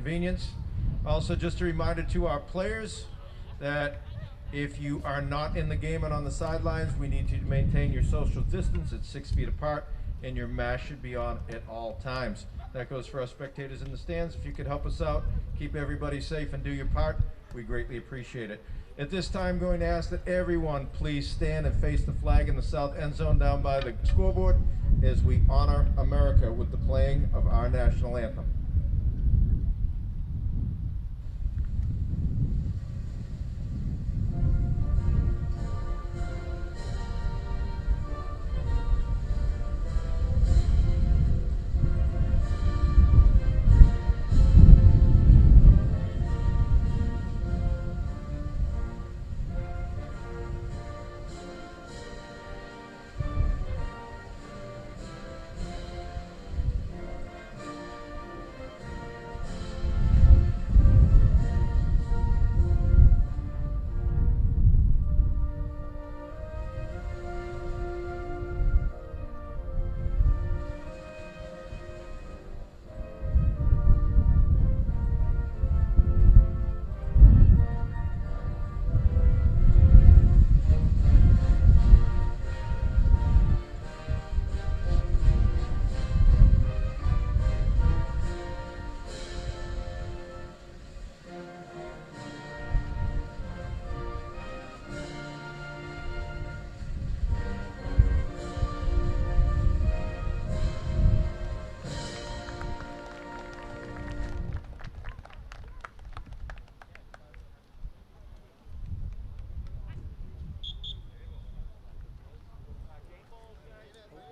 convenience. Also, just a reminder to our players that if you are not in the game and on the sidelines, we need you to maintain your social distance at 6 feet apart, and your mask should be on at all times. That goes for our spectators in the stands. If you could help us out, keep everybody safe and do your part, we greatly appreciate it. At this time, I'm going to ask that everyone please stand and face the flag in the south end zone down by the scoreboard as we honor America with the playing of our national anthem.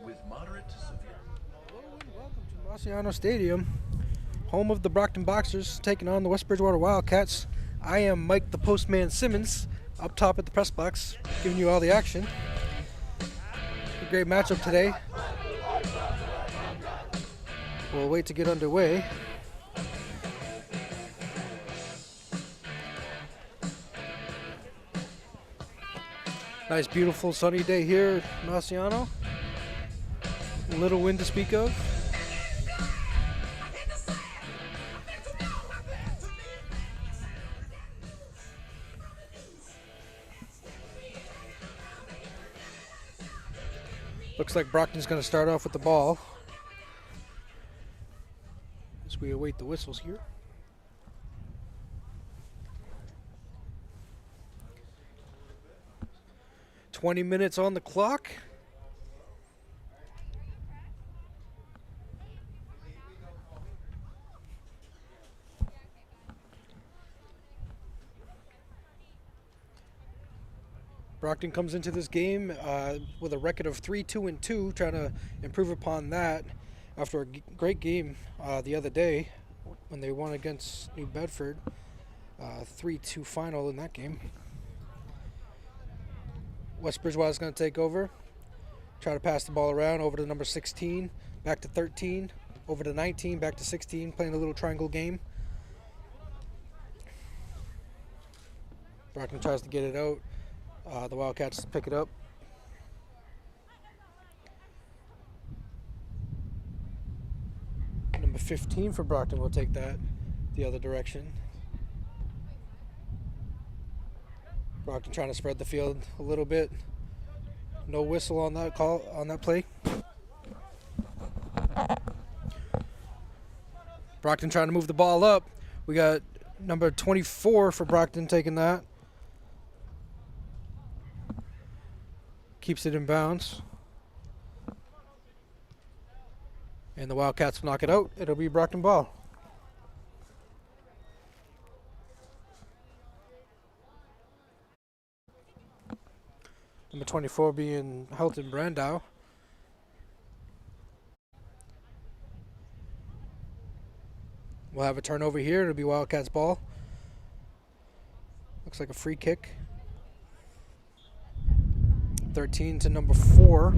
With moderate to severe. Hello and welcome to Marciano Stadium, home of the Brockton Boxers, taking on the West Bridgewater Wildcats. I am Mike the Postman Simmons, up top at the press box, giving you all the action. A great matchup today. We'll wait to get underway. Nice, beautiful, sunny day here at Marciano. Little wind to speak of. Looks like Brockton's going to start off with the ball as we await the whistles here. "20 minutes on the clock. Brockton comes into this game with a record of 3-2-2, trying to improve upon that after a great game the other day when they won against New Bedford, 3-2 final in that game. West Bridgewater is going to take over, try to pass the ball around over to number 16, back to 13, over to 19, back to 16, playing a little triangle game. Brockton tries to get it out. The Wildcats pick it up. Number 15 for Brockton will take that the other direction. Brockton trying to spread the field a little bit. No whistle on that call, on that play. Brockton trying to move the ball up. We got number 24 for Brockton taking that. Keeps it in bounds. And the Wildcats knock it out. It'll be Brockton ball. Number 24 being Helton Brandow. We'll have a turnover here. It'll be Wildcats ball. Looks like a free kick. 13 to number 4.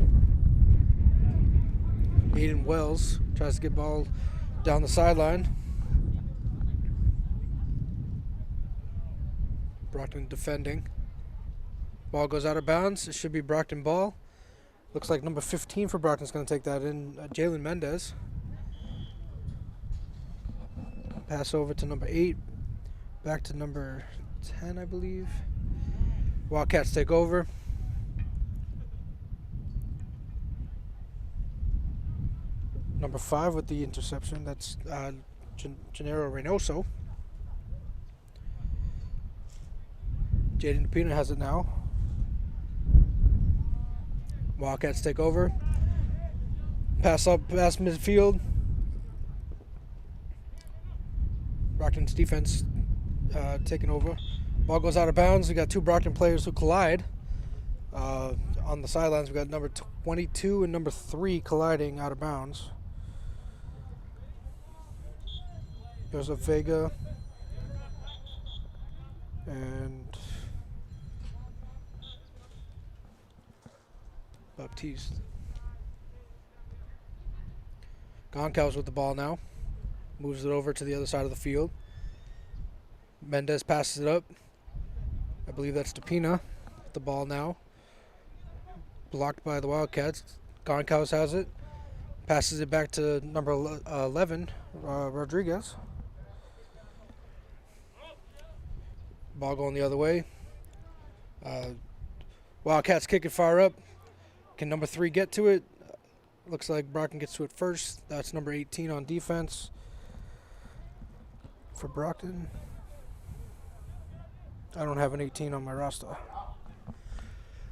Aiden Wells tries to get ball down the sideline. Brockton defending. Ball goes out of bounds. It should be Brockton ball. Looks like number 15 for Brockton is going to take that in, Jalen Mendez. Pass over to number 8. Back to number 10, I believe. Wildcats take over. Number 5 with the interception. That's Gennaro Reynoso. Jaden Pina has it now. Wildcats take over. Pass up past midfield. Brockton's defense taking over. Ball goes out of bounds. We got 2 Brockton players who collide. On the sidelines, we got number 22 and number 3 colliding out of bounds. There's a Vega and Baptiste. Goncalves with the ball now. Moves it over to the other side of the field. Mendez passes it up. I believe that's Depina with the ball now. Blocked by the Wildcats. Goncalves has it. Passes it back to number 11, Rodriguez. Ball going the other way. Wildcats kick it far up. Can number 3 get to it? Looks like Brockton gets to it first. That's number 18 on defense for Brockton. I don't have an 18 on my roster.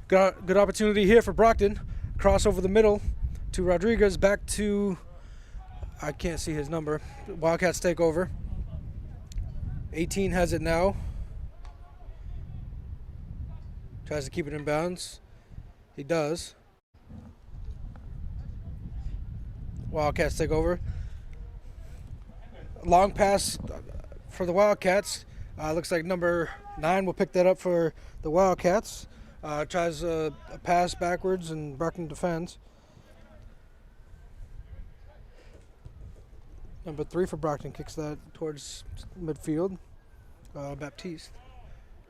Good opportunity here for Brockton. Cross over the middle to Rodriguez. Back to, I can't see his number. Wildcats take over. 18 has it now. Tries to keep it in bounds. He does. Wildcats take over. Long pass for the Wildcats. Looks like number 9 will pick that up for the Wildcats. Tries a pass backwards and Brockton defends. Number 3 for Brockton kicks that towards midfield. Baptiste.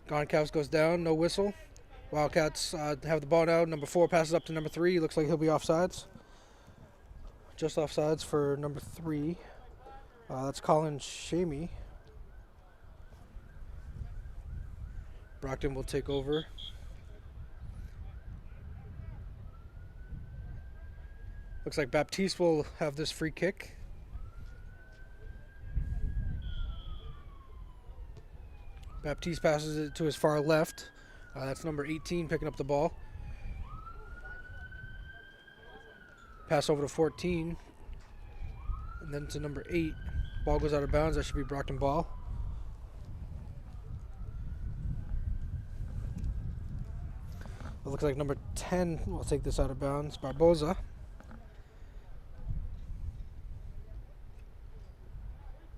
Goncalves goes down, no whistle. Wildcats have the ball now. Number 4 passes up to number 3. Looks like he'll be offsides. Just offsides for number 3. That's Colin Shamey. Brockton will take over. Looks like Baptiste will have this free kick. Baptiste passes it to his far left. That's number 18 picking up the ball. Pass over to 14. And then to number 8. Ball goes out of bounds. That should be Brockton ball. It looks like number 10 will take this out of bounds. Barboza.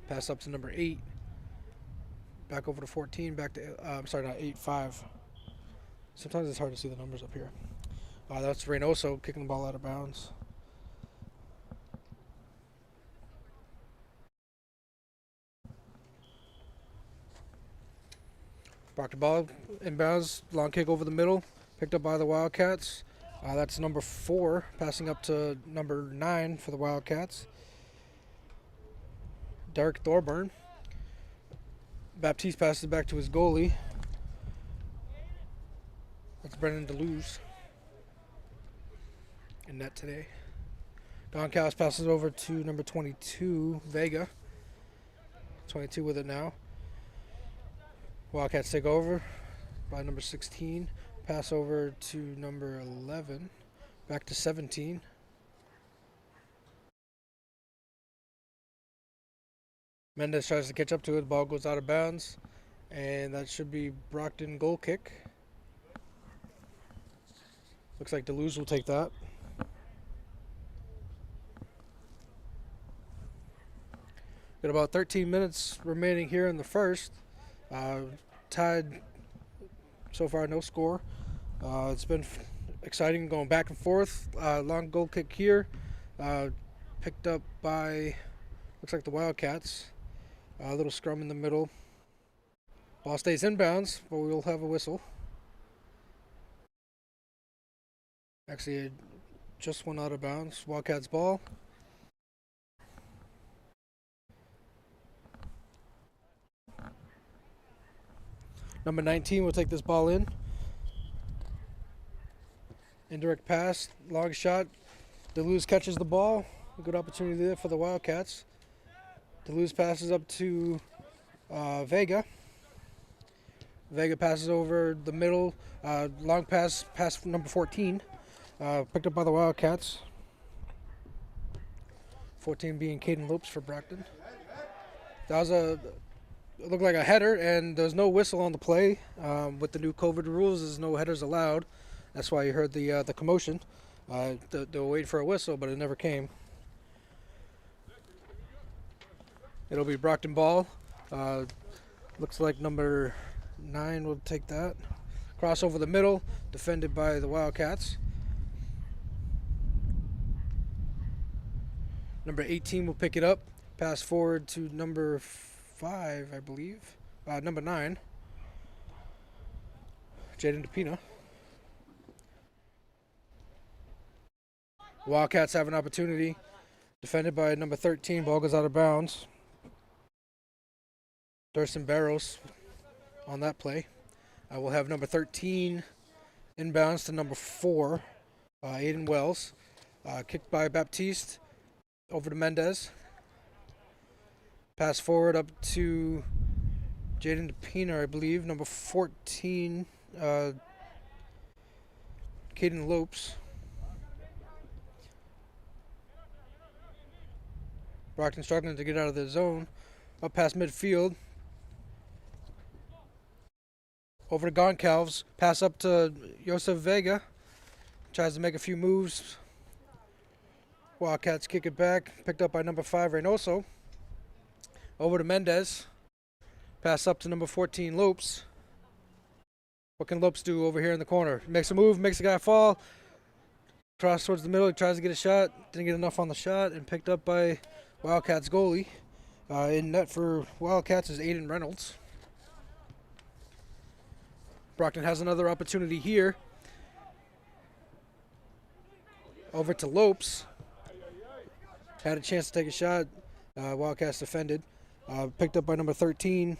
Pass up to number 8. Back over to 14. Back to, not 8-5. Sometimes it's hard to see the numbers up here. That's Reynoso kicking the ball out of bounds. Brockton ball inbounds. Long kick over the middle. Picked up by the Wildcats. That's number 4 passing up to number 9 for the Wildcats. Derek Thorburn. Baptiste passes it back to his goalie. That's Brendan DeLuz. In net today. Goncalves passes over to number 22, Vega. 22 with it now. Wildcats take over by number 16. Pass over to number 11. Back to 17. Mendez tries to catch up to it. The ball goes out of bounds. And that should be Brockton goal kick. Looks like DeLuz will take that. Got about 13 minutes remaining here in the first. Tied so far, no score. It's been exciting going back and forth. Long goal kick here. Picked up by, looks like the Wildcats. A little scrum in the middle. Ball stays inbounds, but we'll have a whistle. Actually, it just went out of bounds. Wildcats ball. Number 19 will take this ball in. Indirect pass, long shot. Deleuze catches the ball. A good opportunity there for the Wildcats. Deleuze passes up to Vega. Vega passes over the middle. Long pass from number 14. Picked up by the Wildcats. 14 being Caden Lopes for Brockton. That was it looked like a header, and there's no whistle on the play. With the new COVID rules, there's no headers allowed. That's why you heard the commotion. They were waiting for a whistle, but it never came. It'll be Brockton ball. Looks like number 9 will take that. Cross over the middle, defended by the Wildcats. Number 18 will pick it up. Pass forward to number 5, I believe. Number 9. Jaden DePina. Wildcats have an opportunity. Defended by number 13. Ball goes out of bounds. Thurston Barrows on that play. We'll have number 13 inbounds to number 4, Aiden Wells. Kicked by Baptiste over to Mendez. Pass forward up to Jaden DePina, I believe. Number 14, Caden Lopes. Brockton struggling to get out of the zone. Up past midfield. Over to Goncalves. Pass up to Josef Vega. Tries to make a few moves. Wildcats kick it back. Picked up by number 5, Reynoso. Over to Mendez. Pass up to number 14, Lopes. What can Lopes do over here in the corner? Makes a move, makes the guy fall. Cross towards the middle. He tries to get a shot. Didn't get enough on the shot, and picked up by Wildcats goalie. In net for Wildcats is Aiden Reynolds. Brockton has another opportunity here. Over to Lopes. Had a chance to take a shot. Wildcats defended. Picked up by number 13.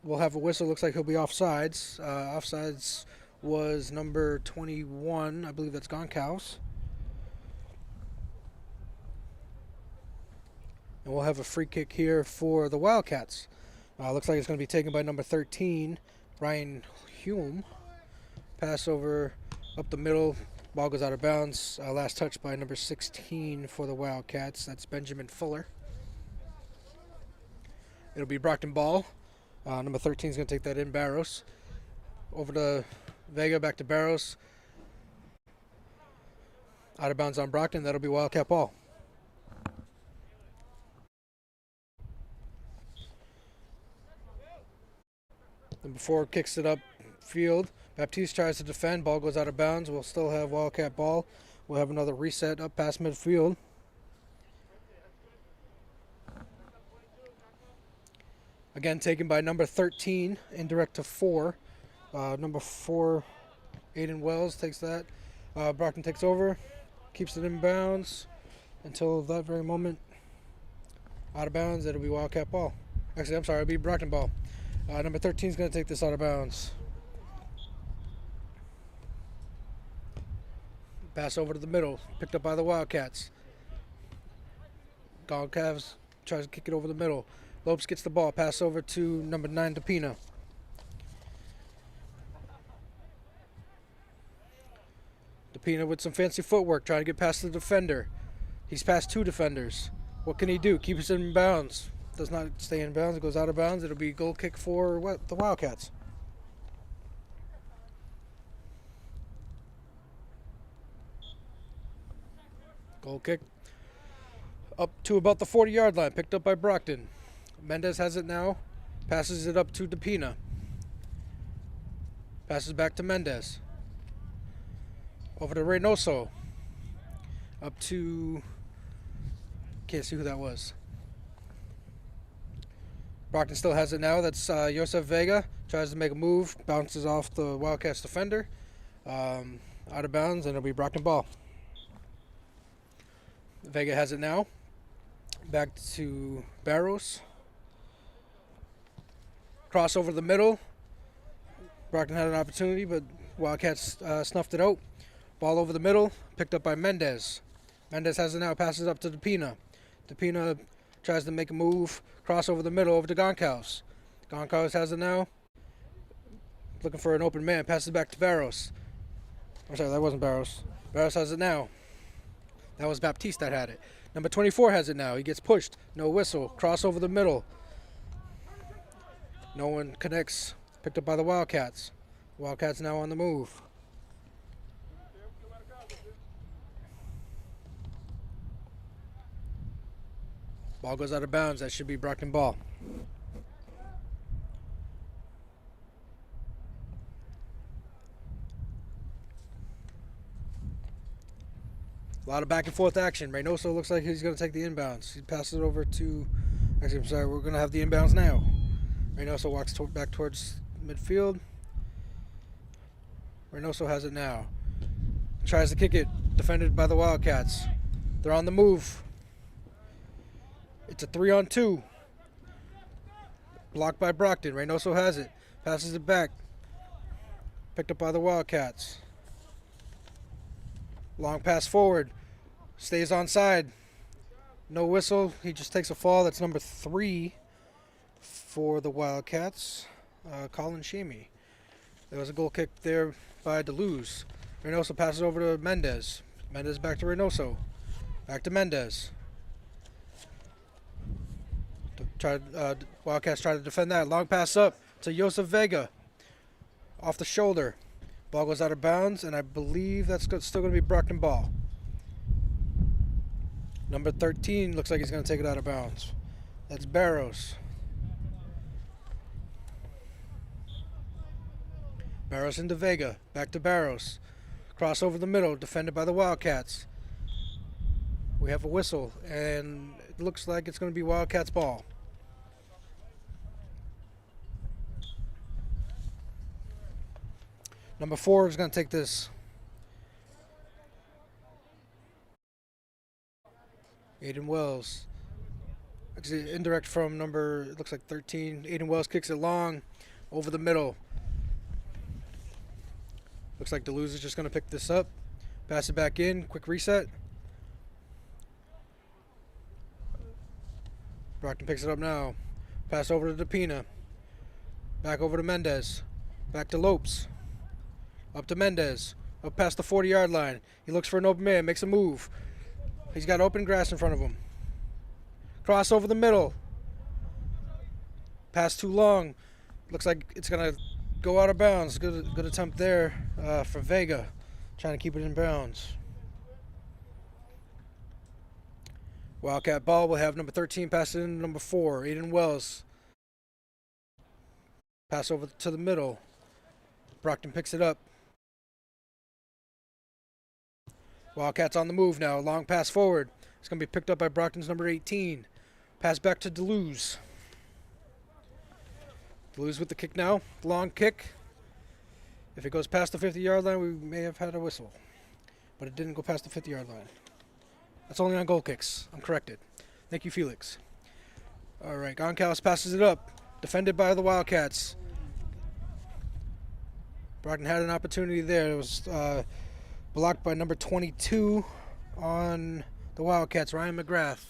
We'll have a whistle. Looks like he'll be offsides. Offsides was number 21. I believe that's Goncalves. And we'll have a free kick here for the Wildcats. Looks like it's going to be taken by number 13, Ryan Hume. Pass over up the middle. Ball goes out of bounds. Last touch by number 16 for the Wildcats. That's Benjamin Fuller. It'll be Brockton ball. Number 13 is going to take that in, Barrows. Over to Vega, back to Barrows. Out of bounds on Brockton. That'll be Wildcat ball. Number 4 kicks it up field. Baptiste tries to defend. Ball goes out of bounds. We'll still have Wildcat ball. We'll have another reset up past midfield. Again, taken by number 13, indirect to 4. Number 4, Aiden Wells takes that. Brockton takes over, keeps it in bounds until that very moment. Out of bounds, it'll be Wildcat ball. Actually, I'm sorry, it'll be Brockton ball. Number 13 is going to take this out of bounds. Pass over to the middle, picked up by the Wildcats. Goncalves tries to kick it over the middle. Lopes gets the ball, pass over to number 9, DePina. DePina with some fancy footwork, trying to get past the defender. He's past 2 defenders. What can he do? Keeps it in bounds. Does not stay in bounds. It goes out of bounds. It'll be goal kick for the Wildcats. Goal kick up to about the 40-yard line. Picked up by Brockton. Mendez has it now. Passes it up to DePina. Passes back to Mendez. Over to Reynoso. Up to... Can't see who that was. Brockton still has it now. That's Josef Vega. Tries to make a move. Bounces off the Wildcats defender. Out of bounds, and it'll be Brockton ball. Vega has it now. Back to Barrows. Cross over the middle. Brockton had an opportunity, but Wildcats snuffed it out. Ball over the middle, picked up by Mendez. Mendez has it now, passes up to DePina. DePina tries to make a move, cross over the middle, over to Goncalves. Goncalves has it now, looking for an open man, passes back to Barros. I'm sorry, that wasn't Barros. Barros has it now. That was Baptiste that had it. Number 24 has it now. He gets pushed. No whistle. Cross over the middle. No one connects. Picked up by the Wildcats. Wildcats now on the move. Ball goes out of bounds. That should be Brockton ball. A lot of back and forth action. Reynoso looks like he's going to take the inbounds. He passes it over to... Actually, I'm sorry. We're going to have the inbounds now. Reynoso walks back towards midfield. Reynoso has it now. Tries to kick it. Defended by the Wildcats. They're on the move. It's a 3-on-2. Blocked by Brockton. Reynoso has it. Passes it back. Picked up by the Wildcats. Long pass forward. Stays onside. No whistle. He just takes a fall. That's number 3 for the Wildcats. Colin Shamey. There was a goal kick there by Deleuze. Reynoso passes over to Mendez. Mendez back to Reynoso. Back to Mendez. Wildcats try to defend that. Long pass up to Josef Vega. Off the shoulder. Ball goes out of bounds, and I believe that's still going to be Brockton ball. Number 13 looks like he's going to take it out of bounds. That's Barros. Barros into Vega. Back to Barros. Cross over the middle, defended by the Wildcats. We have a whistle, and it looks like it's going to be Wildcats ball. Number 4 is going to take this. Aiden Wells. Actually, indirect from number, it looks like 13. Aiden Wells kicks it long over the middle. Looks like Deleuze is just going to pick this up. Pass it back in. Quick reset. Brockton picks it up now. Pass over to DePina. Back over to Mendez. Back to Lopes. Up to Mendez. Up past the 40-yard line. He looks for an open man. Makes a move. He's got open grass in front of him. Cross over the middle. Pass too long. Looks like it's going to go out of bounds. Good attempt there for Vega. Trying to keep it in bounds. Wildcat ball will have number 13 pass it in number 4. Aiden Wells. Pass over to the middle. Brockton picks it up. Wildcats on the move now. Long pass forward. It's going to be picked up by Brockton's number 18. Pass back to Deleuze. Deleuze with the kick now. Long kick. If it goes past the 50-yard line, we may have had a whistle. But it didn't go past the 50-yard line. That's only on goal kicks. I'm corrected. Thank you, Felix. All right, Goncalves passes it up. Defended by the Wildcats. Brockton had an opportunity there. It was blocked by number 22 on the Wildcats, Ryan McGrath.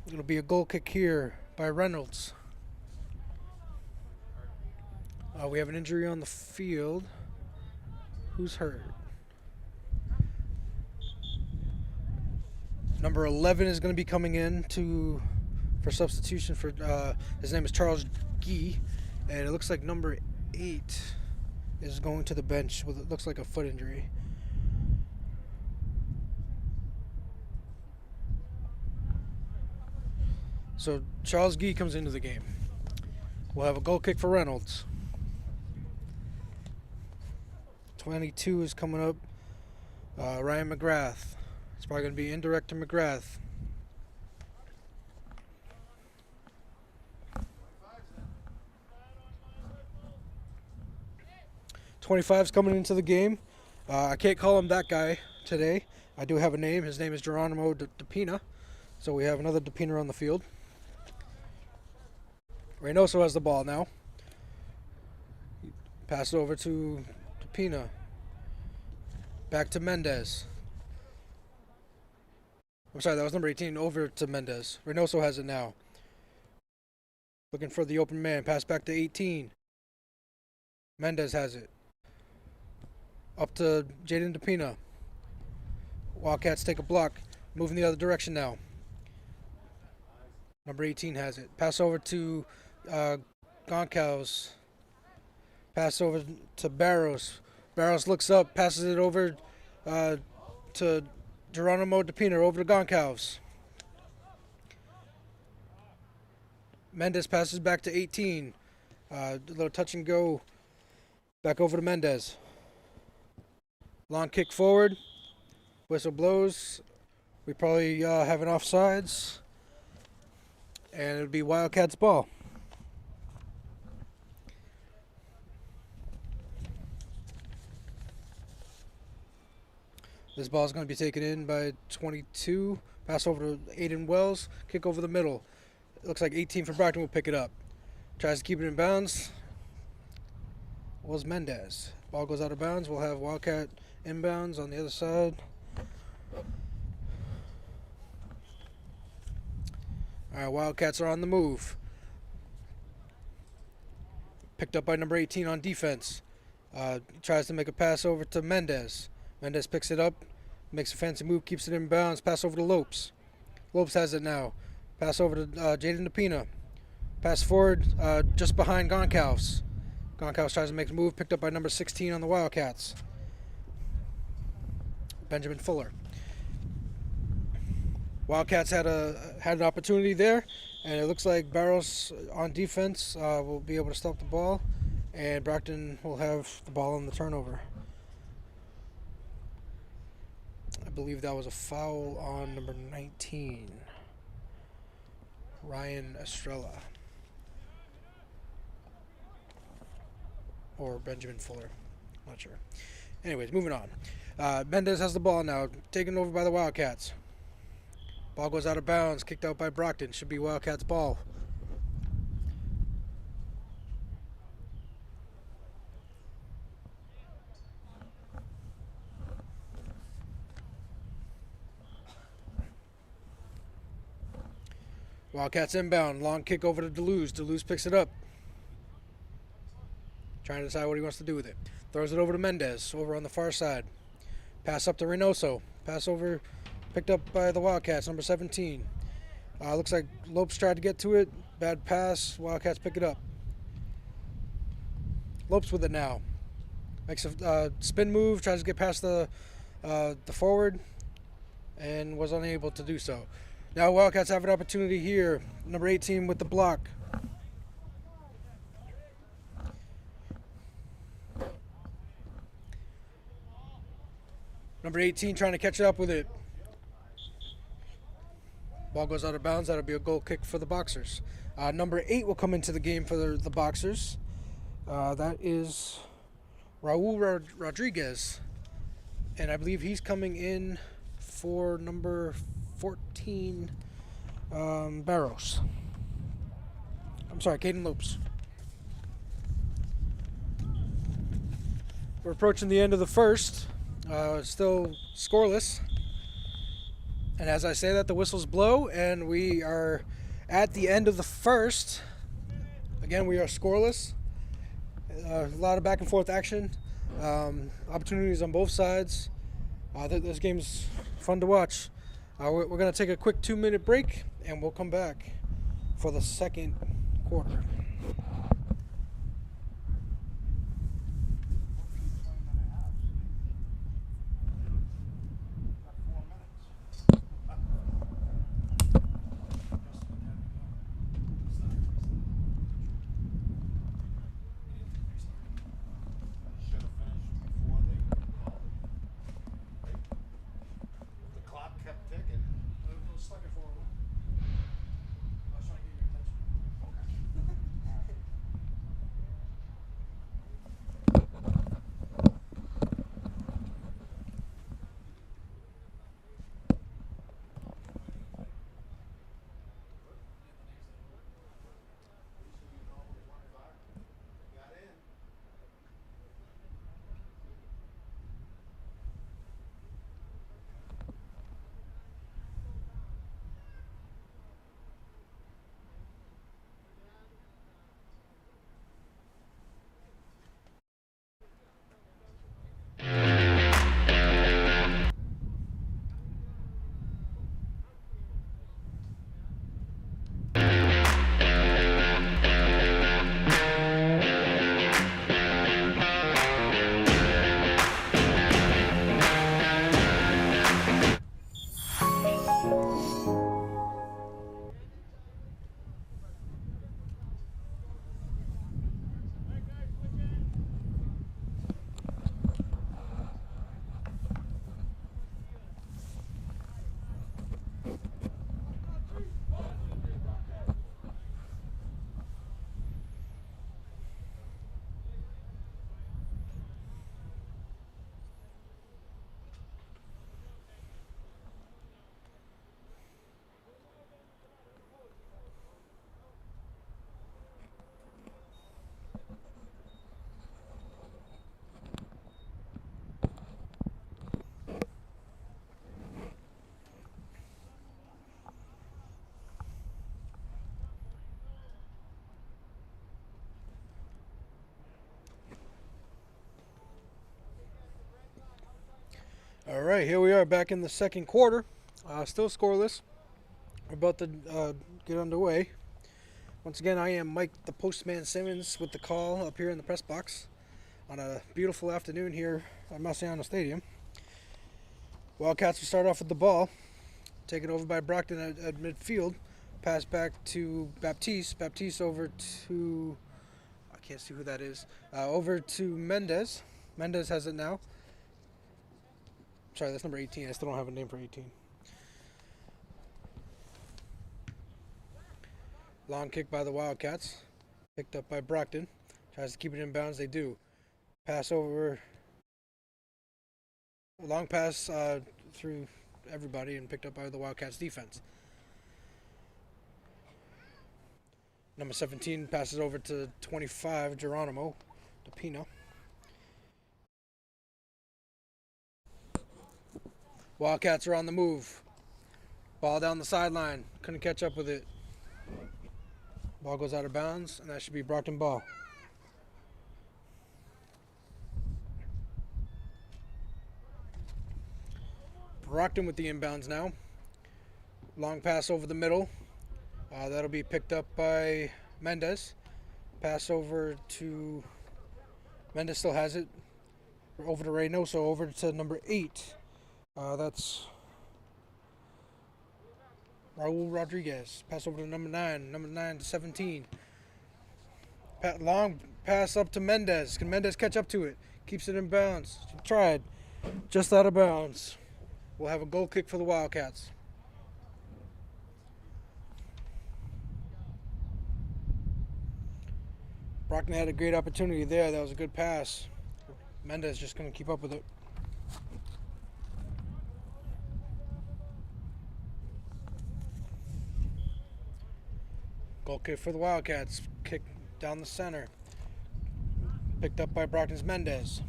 It'll be a goal kick here by Reynolds. We have an injury on the field. Who's hurt? Number 11 is going to be coming in for substitution for his name is Charles Gee, and it looks like number 8 is going to the bench with it looks like a foot injury. So Charles Gee comes into the game. We'll have a goal kick for Reynolds. 22 is coming up. Ryan McGrath. It's probably going to be indirect to McGrath. '25's coming into the game. I can't call him that guy today. I do have a name. His name is Geronimo DePina. So we have another DePina on the field. Reynoso has the ball now. Pass it over to Pina. Back to Mendez. I'm sorry, that was number 18. Over to Mendez. Reynoso has it now. Looking for the open man. Pass back to 18. Mendez has it. Up to Jaden DePina. Wildcats take a block. Moving the other direction now. Number 18 has it. Pass over to Goncalves. Pass over to Barros. Barros looks up. Passes it over to Geronimo DePina. Over to Goncalves. Mendez passes back to 18. A little touch and go. Back over to Mendez. Long kick forward. Whistle blows. We probably have an offsides. And it'll be Wildcats ball. This ball is going to be taken in by 22. Pass over to Aiden Wells. Kick over the middle. It looks like 18 for Brockton will pick it up. Tries to keep it in bounds. Was Mendez. Ball goes out of bounds. We'll have Wildcat inbounds on the other side. All right, Wildcats are on the move. Picked up by number 18 on defense. Tries to make a pass over to Mendez. Mendez picks it up, makes a fancy move, keeps it in bounds. Pass over to Lopes. Lopes has it now. Pass over to Jaden DePina. Pass forward just behind Goncalves. Goncalves tries to make a move, picked up by number 16 on the Wildcats. Benjamin Fuller. Wildcats had an opportunity there, and it looks like Barros on defense will be able to stop the ball, and Brockton will have the ball on the turnover. I believe that was a foul on number 19, Ryan Estrella, or Benjamin Fuller, not sure. Anyways, moving on. Mendez has the ball now, taken over by the Wildcats. Ball goes out of bounds, kicked out by Brockton. Should be Wildcats ball. Wildcats inbound. Long kick over to Deleuze. Deleuze picks it up. Trying to decide what he wants to do with it. Throws it over to Mendez, over on the far side. Pass up to Reynoso. Pass over, picked up by the Wildcats, number 17. Looks like Lopes tried to get to it. Bad pass. Wildcats pick it up. Lopes with it now. Makes a spin move, tries to get past the forward, and was unable to do so. Now Wildcats have an opportunity here. Number 18 with the block. Number 18 trying to catch up with it. Ball goes out of bounds. That'll be a goal kick for the Boxers. Number 8 will come into the game for the Boxers. That is Raul Rodriguez. And I believe he's coming in for number 14, Barros. I'm sorry, Caden Lopes. We're approaching the end of the first. Still scoreless. And as I say that, the whistles blow, and we are at the end of the first. Again, we are scoreless. A lot of back and forth action. Opportunities on both sides. This game's fun to watch. We're going to take a quick 2-minute break, and we'll come back for the second quarter. All right, here we are back in the second quarter. Still scoreless. We're about to get underway. Once again, I am Mike the Postman Simmons with the call up here in the press box on a beautiful afternoon here at Marciano Stadium. Wildcats will start off with the ball, taken over by Brockton at midfield. Pass back to Baptiste. Baptiste over to, I can't see who that is, over to Mendez. Mendez has it now. Sorry, that's number 18. I still don't have a name for 18. Long kick by the Wildcats. Picked up by Brockton. Tries to keep it in bounds. They do. Pass over. Long pass through everybody and picked up by the Wildcats defense. Number 17 passes over to 25, Geronimo DePina. Wildcats are on the move. Ball down the sideline. Couldn't catch up with it. Ball goes out of bounds, and that should be Brockton ball. Brockton with the inbounds now. Long pass over the middle. That'll be picked up by Mendez. Pass over to... Mendez still has it. Over to Reynoso, over to number 8. That's Raul Rodriguez. Pass over to number 9. Number 9 to 17. Long pass up to Mendez. Can Mendez catch up to it? Keeps it in bounds. She tried. Just out of bounds. We'll have a goal kick for the Wildcats. Brockton had a great opportunity there. That was a good pass. Mendez just couldn't keep up with it. Goal kick for the Wildcats. Kick down the center. Picked up by Brockton's Mendez.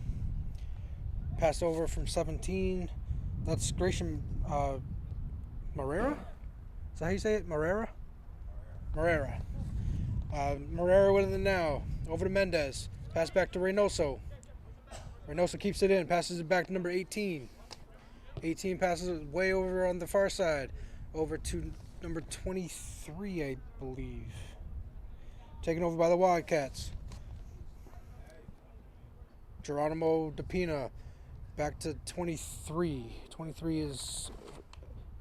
Pass over from 17. That's Gratian Morera? Is that how you say it? Morera? Morera. Morera with it now. Over to Mendez. Pass back to Reynoso. Reynoso keeps it in. Passes it back to number 18. 18 passes it way over on the far side. Over to number 23, I believe. Taken over by the Wildcats. Geronimo DePina back to 23. 23 is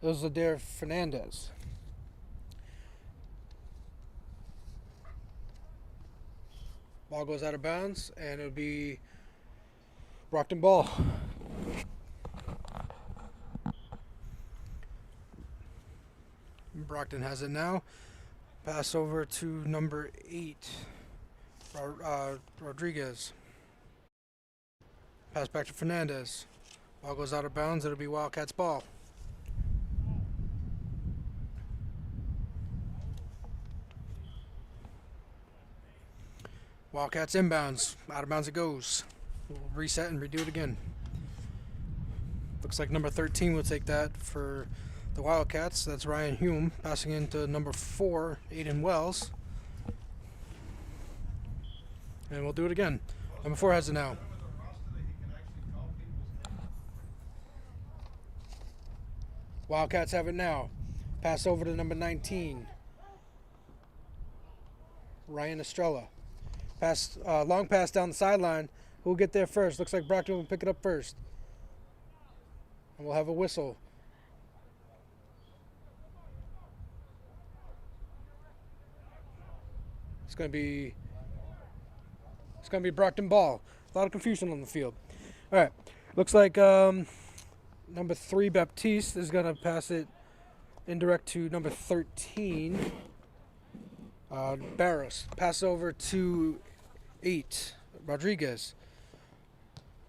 Adair Fernandez. Ball goes out of bounds, and it'll be Brockton ball. Brockton has it now. Pass over to number 8, Rodriguez. Pass back to Fernandez. Ball goes out of bounds. It'll be Wildcats ball. Wildcats inbounds. Out of bounds it goes. We'll reset and redo it again. Looks like number 13 will take that for the Wildcats. That's Ryan Hume passing into number 4, Aiden Wells. And we'll do it again. Number 4 has it now. Wildcats have it now. Pass over to number 19, Ryan Estrella. Pass, long pass down the sideline. Who'll get there first? Looks like Brockton will pick it up first. And we'll have a whistle. It's gonna be Brockton ball. A lot of confusion on the field. All right. Looks like number 3 Baptiste is gonna pass it indirect to number 13. Barros. Pass over to 8. Rodriguez.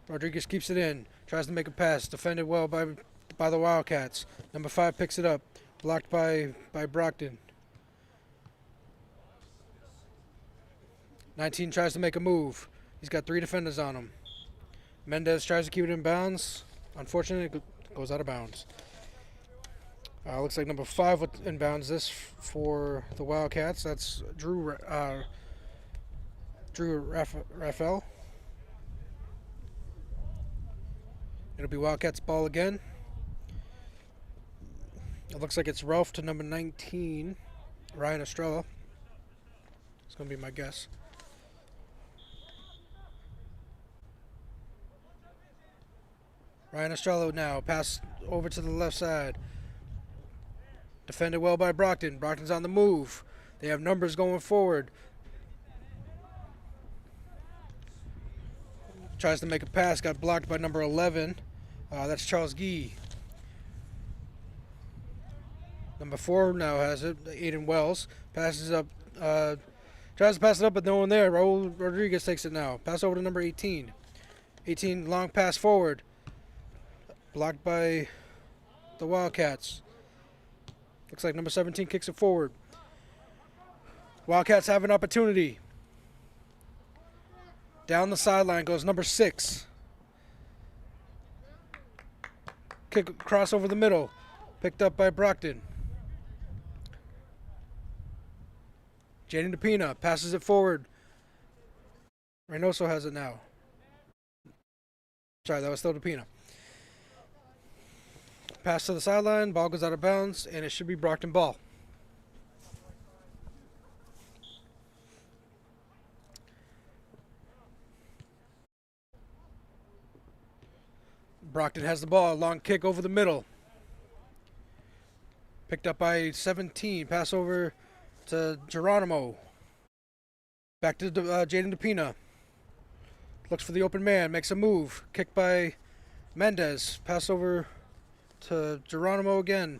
Rodriguez keeps it in. Tries to make a pass. Defended well by the Wildcats. Number 5 picks it up. Blocked by Brockton. 19 tries to make a move. He's got 3 defenders on him. Mendez tries to keep it in bounds. Unfortunately, it goes out of bounds. Looks like number 5 inbounds this for the Wildcats. That's Drew Raphael. It'll be Wildcats ball again. It looks like it's Ralph to number 19, Ryan Estrella. It's going to be my guess. Ryan Estrella now, pass over to the left side. Defended well by Brockton. Brockton's on the move. They have numbers going forward. Tries to make a pass, got blocked by number 11. That's Charles Gee. Number 4 now has it, Aiden Wells. Passes up, tries to pass it up, but no one there. Raul Rodriguez takes it now. Pass over to number 18. 18, long pass forward. Blocked by the Wildcats. Looks like number 17 kicks it forward. Wildcats have an opportunity. Down the sideline goes number 6. Kick across over the middle. Picked up by Brockton. Jaden DePina passes it forward. Reynoso has it now. Sorry, that was still DePina. Pass to the sideline, ball goes out of bounds, and it should be Brockton ball. Brockton has the ball, long kick over the middle. Picked up by 17, pass over to Geronimo. Back to Jaden DePina. Looks for the open man, makes a move. Kick by Mendez, pass over to Geronimo again.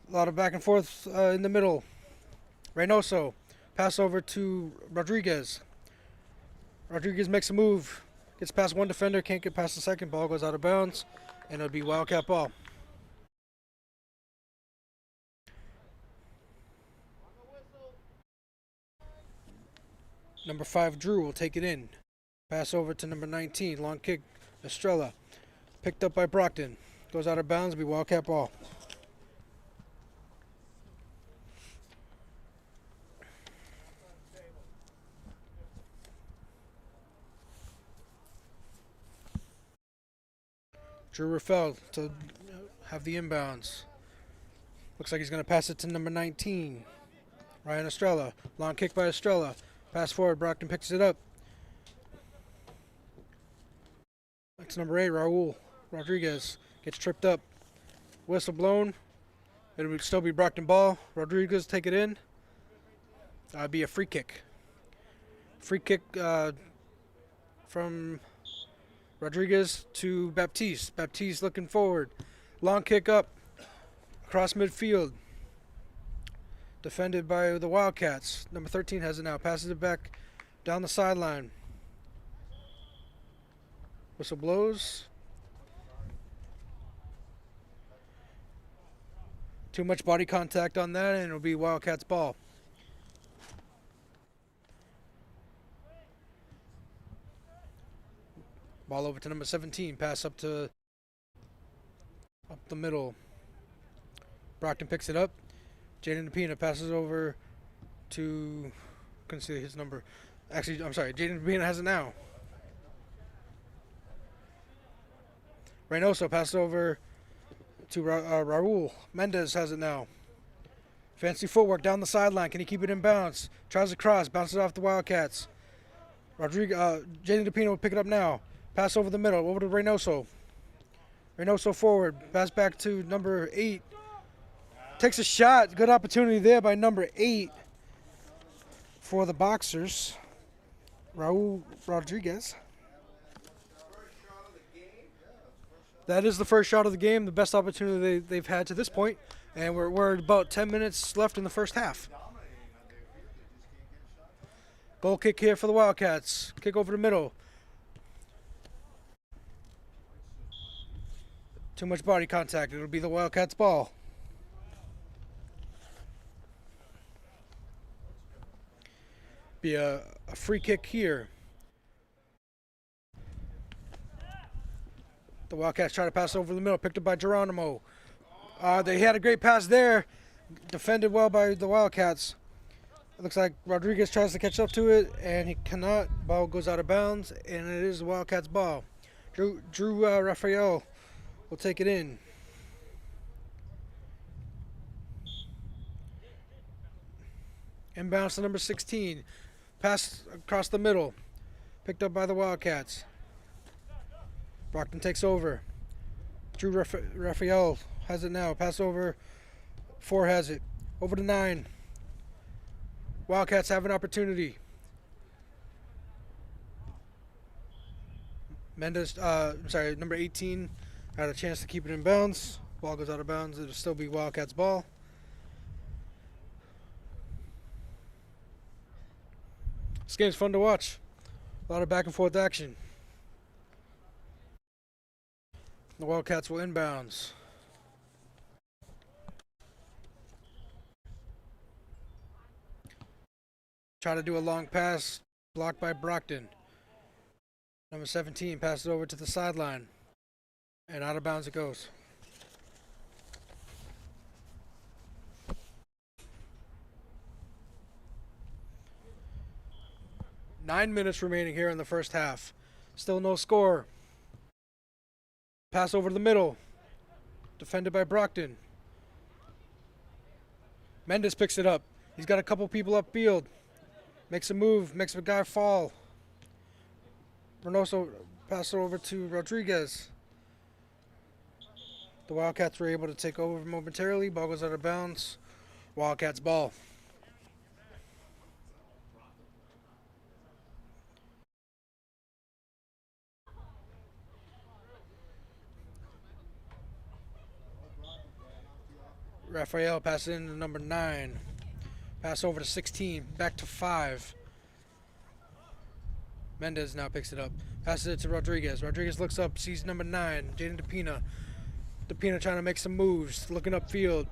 A lot of back and forth in the middle. Reynoso, pass over to Rodriguez. Rodriguez makes a move. Gets past one defender, can't get past the second. Ball goes out of bounds, and it'll be Wildcat ball. Number 5, Drew, will take it in. Pass over to number 19. Long kick, Estrella. Picked up by Brockton. Goes out of bounds, it'll be Wildcat ball. Drew Raffel to have the inbounds. Looks like he's going to pass it to number 19, Ryan Estrella. Long kick by Estrella. Pass forward, Brockton picks it up. That's number 8, Raul Rodriguez. Gets tripped up. Whistle blown. It would still be Brockton ball. Rodriguez take it in. It'd be a free kick. Free kick from Rodriguez to Baptiste. Baptiste looking forward. Long kick up. Across midfield. Defended by the Wildcats. Number 13 has it now. Passes it back down the sideline. Whistle blows. Too much body contact on that, and it'll be Wildcats ball. Ball over to number 17. Pass up the middle. Brockton picks it up. Jaden DePina passes over to, couldn't see his number. Actually, I'm sorry, Jaden DePina has it now. Reynoso passes over to Raul. Mendez has it now. Fancy footwork down the sideline. Can he keep it in bounds? Tries to cross, bounces off the Wildcats. Jaden DePina will pick it up now. Pass over the middle, over to Reynoso. Reynoso forward, pass back to number 8. Takes a shot. Good opportunity there by number 8 for the Boxers. Raul Rodriguez. That is the first shot of the game, the best opportunity they've had to this point. And we're about 10 minutes left in the first half. Goal kick here for the Wildcats. Kick over the middle. Too much body contact. It'll be the Wildcats ball. Be a free kick here. The Wildcats try to pass over the middle, picked up by Geronimo. They had a great pass there, defended well by the Wildcats. It looks like Rodriguez tries to catch up to it, and he cannot. Ball goes out of bounds, and it is the Wildcats ball. Drew Raphael will take it in. Inbounds to number 16. Pass across the middle. Picked up by the Wildcats. Brockton takes over. Drew Raphael has it now. Pass over. 4 has it. Over to 9. Wildcats have an opportunity. Number 18 had a chance to keep it in bounds. Ball goes out of bounds. It'll still be Wildcats ball. This game's fun to watch. A lot of back and forth action. The Wildcats will inbounds. Try to do a long pass, blocked by Brockton. Number 17 passes over to the sideline, and out of bounds it goes. Nine minutes remaining here in the first half. Still no score. Pass over to the middle. Defended by Brockton. Mendes picks it up. He's got a couple people upfield. Makes a move, makes a guy fall. Reynoso passes over to Rodriguez. The Wildcats were able to take over momentarily. Ball goes out of bounds. Wildcats ball. Raphael passes in to number 9. Pass over to 16. Back to 5. Mendes now picks it up. Passes it to Rodriguez. Rodriguez looks up, sees number 9, Jaden DePina. DePina trying to make some moves, looking upfield.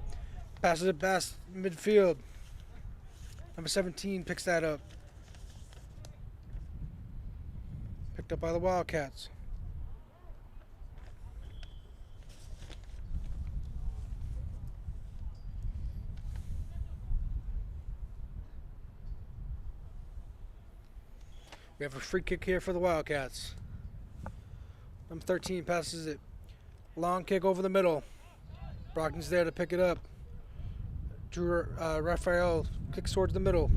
Passes it past midfield. Number 17 picks that up. Picked up by the Wildcats. We have a free kick here for the Wildcats. Number 13 passes it. Long kick over the middle. Brockton's there to pick it up. Drew Raphael kicks towards the middle.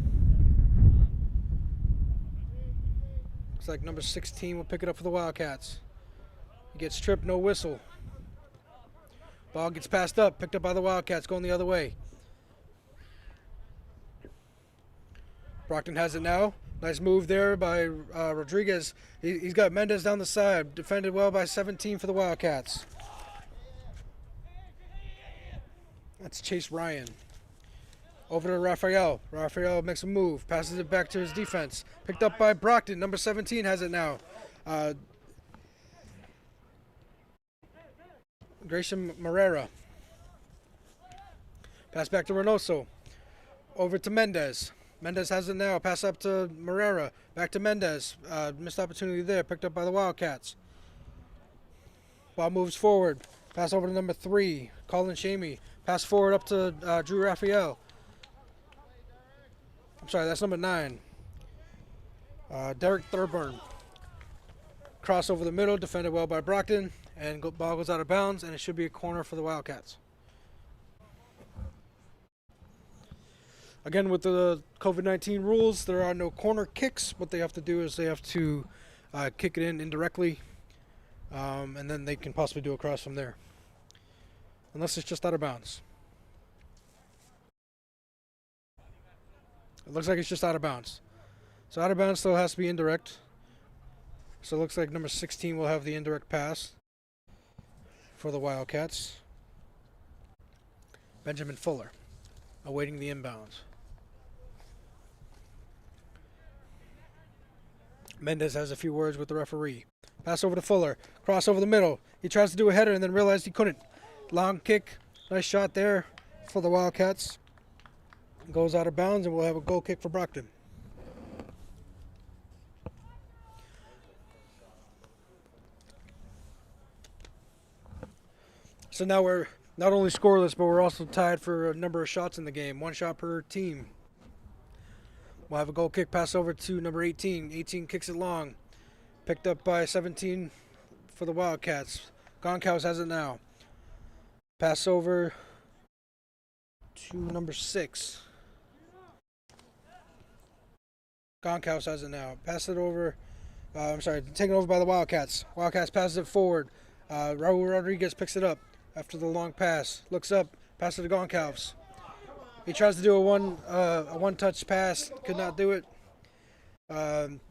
Looks like number 16 will pick it up for the Wildcats. He gets tripped, no whistle. Ball gets passed up, picked up by the Wildcats, going the other way. Brockton has it now. Nice move there by Rodriguez. He's got Mendes down the side. Defended well by 17 for the Wildcats. That's Chase Ryan. Over to Raphael. Raphael makes a move. Passes it back to his defense. Picked up by Brockton. Number 17 has it now. Grayson Morera. Pass back to Reynoso. Over to Mendes. Mendes has it now. Pass up to Morera. Back to Mendes. Missed opportunity there. Picked up by the Wildcats. Ball moves forward. Pass over to number 3, Colin Shamey. Pass forward up to Drew Raphael. I'm sorry, that's number 9. Derek Thurburn. Cross over the middle. Defended well by Brockton. And ball goes out of bounds. And it should be a corner for the Wildcats. Again, with the COVID-19 rules, there are no corner kicks. What they have to do is they have to kick it in indirectly, and then they can possibly do a cross from there, unless it's just out of bounds. It looks like it's just out of bounds. So out of bounds still has to be indirect. So it looks like number 16 will have the indirect pass for the Wildcats. Benjamin Fuller awaiting the inbounds. Mendes has a few words with the referee. Pass over to Fuller. Cross over the middle. He tries to do a header and then realized he couldn't. Long kick. Nice shot there for the Wildcats. Goes out of bounds and we'll have a goal kick for Brockton. So now we're not only scoreless, but we're also tied for a number of shots in the game. 1 shot per team. We'll have a goal kick pass over to number 18. 18 kicks it long. Picked up by 17 for the Wildcats. Goncalves has it now. Pass over to number 6. Goncalves has it now. Pass it over. Taken over by the Wildcats. Wildcats passes it forward. Raul Rodriguez picks it up after the long pass. Looks up, passes it to Goncalves. He tries to do a one-touch pass. Could not do it.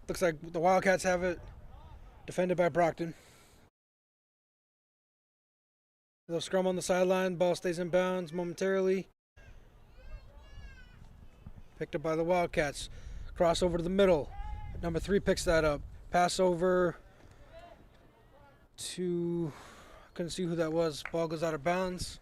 Looks like the Wildcats have it. Defended by Brockton. Little scrum on the sideline. Ball stays in bounds momentarily. Picked up by the Wildcats. Cross over to the middle. Number 3 picks that up. Pass over to... couldn't see who that was. Ball goes out of bounds.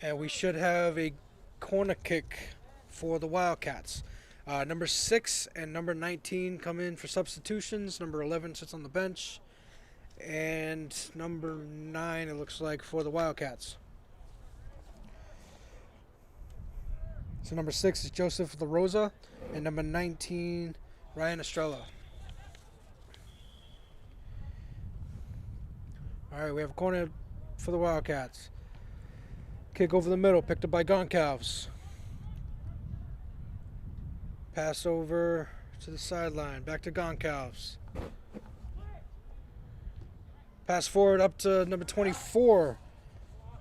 And we should have a corner kick for the Wildcats. Number 6 and number 19 come in for substitutions. Number 11 sits on the bench. And number 9, it looks like, for the Wildcats. So number 6 is Joseph LaRosa, and number 19, Ryan Estrella. All right, we have a corner for the Wildcats. Kick over the middle, picked up by Goncalves. Pass over to the sideline, back to Goncalves. Pass forward up to number 24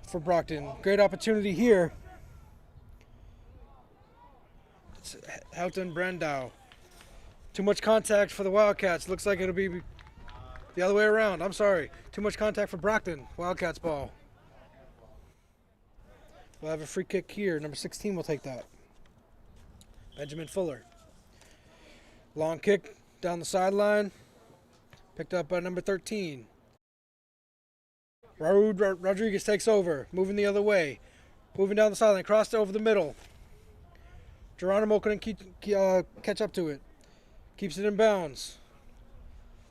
for Brockton. Great opportunity here. It's Houghton Brandow. Too much contact for the Wildcats. Looks like it'll be the other way around. I'm sorry. Too much contact for Brockton. Wildcats ball. We'll have a free kick here. Number 16 will take that. Benjamin Fuller. Long kick down the sideline. Picked up by number 13. Raul Rodriguez takes over. Moving the other way. Moving down the sideline. Crossed over the middle. Geronimo couldn't catch up to it. Keeps it in bounds.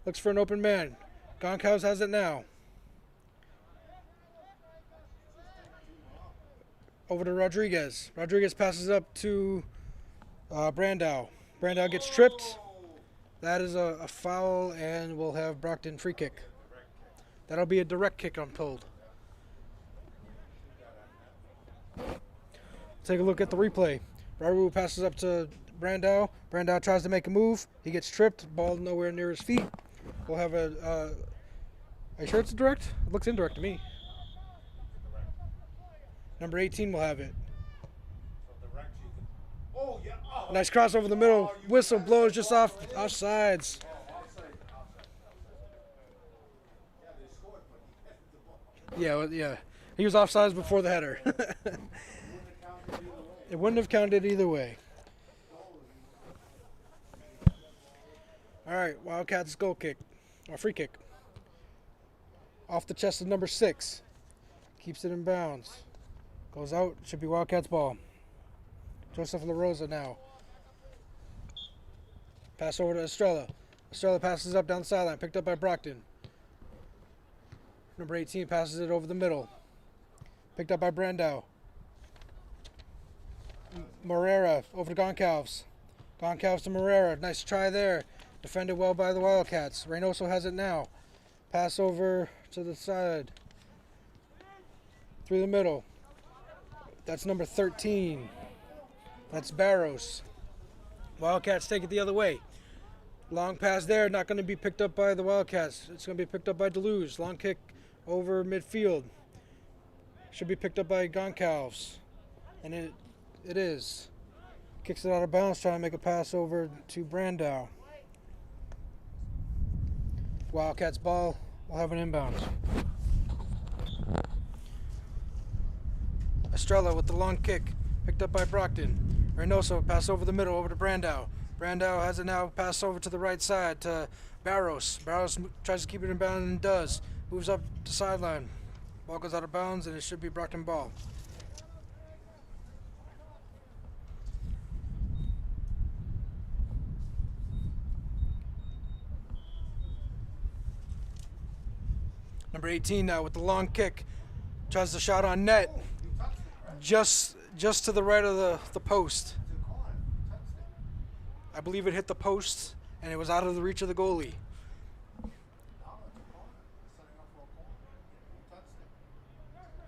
Looks for an open man. Goncalves has it now. Over to Rodriguez. Rodriguez passes up to Brandow. Brandow gets tripped. That is a foul, and we'll have Brockton free kick. That'll be a direct kick, I'm told. Take a look at the replay. Raul passes up to Brandow. Brandow tries to make a move. He gets tripped. Ball nowhere near his feet. We'll have are you sure it's a direct? It looks indirect to me. Number 18 will have it. Nice cross over the middle. Whistle blows just offsides. Yeah. He was offsides before the header. It wouldn't have counted either way. All right, Wildcats goal kick, or free kick. Off the chest of number 6. Keeps it in bounds. Goes out, should be Wildcats ball. Joseph LaRosa now. Pass over to Estrella. Estrella passes up down the sideline, picked up by Brockton. Number 18 passes it over the middle. Picked up by Brandow. Morera over to Goncalves. Goncalves to Morera. Nice try there. Defended well by the Wildcats. Reynoso has it now. Pass over to the side. Through the middle. That's number 13. That's Barros. Wildcats take it the other way. Long pass there. Not going to be picked up by the Wildcats. It's going to be picked up by Deleuze. Long kick over midfield. Should be picked up by Goncalves. And it is. Kicks it out of bounds, trying to make a pass over to Brandow. Wildcats ball will have an inbound. Estrella with the long kick, picked up by Brockton. Reynoso pass over the middle, over to Brandow. Brandow has it now, pass over to the right side to Barros. Barros tries to keep it in bounds and does. Moves up to sideline. Ball goes out of bounds, and it should be Brockton ball. Number 18 now with the long kick. Tries the shot on net. Just to the right of the post. I believe it hit the post, and it was out of the reach of the goalie.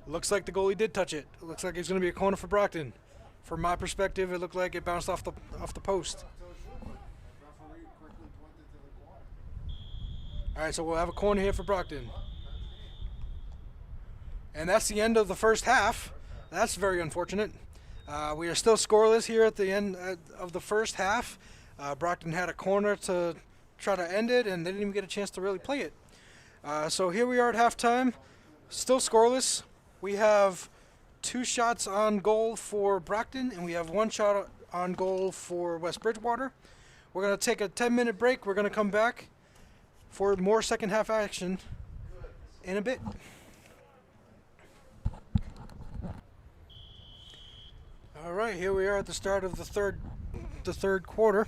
Looks like the goalie did touch it. It looks like it's going to be a corner for Brockton. From my perspective, it looked like it bounced off the post. All right, so we'll have a corner here for Brockton. And that's the end of the first half. That's very unfortunate. We are still scoreless here at the end of the first half. Brockton had a corner to try to end it, and they didn't even get a chance to really play it. So here we are at halftime, still scoreless. We have 2 shots on goal for Brockton, and we have 1 shot on goal for West Bridgewater. We're going to take a 10-minute break. We're going to come back for more second half action in a bit. All right, here we are at the start of the third quarter.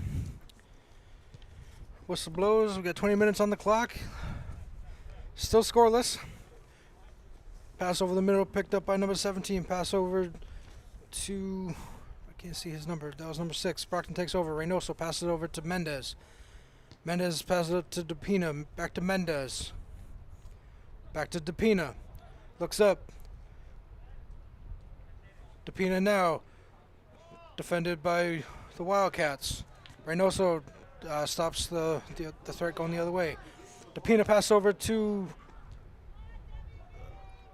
Whistle blows. We've got 20 minutes on the clock. Still scoreless. Pass over the middle, picked up by number 17. Pass over to, I can't see his number. That was number 6. Brockton takes over. Reynoso passes it over to Mendez. Mendez passes it to DePina. Back to Mendez. Back to DePina. Looks up. DePina now. Defended by the Wildcats. Reynoso stops the threat going the other way. DePina pass over to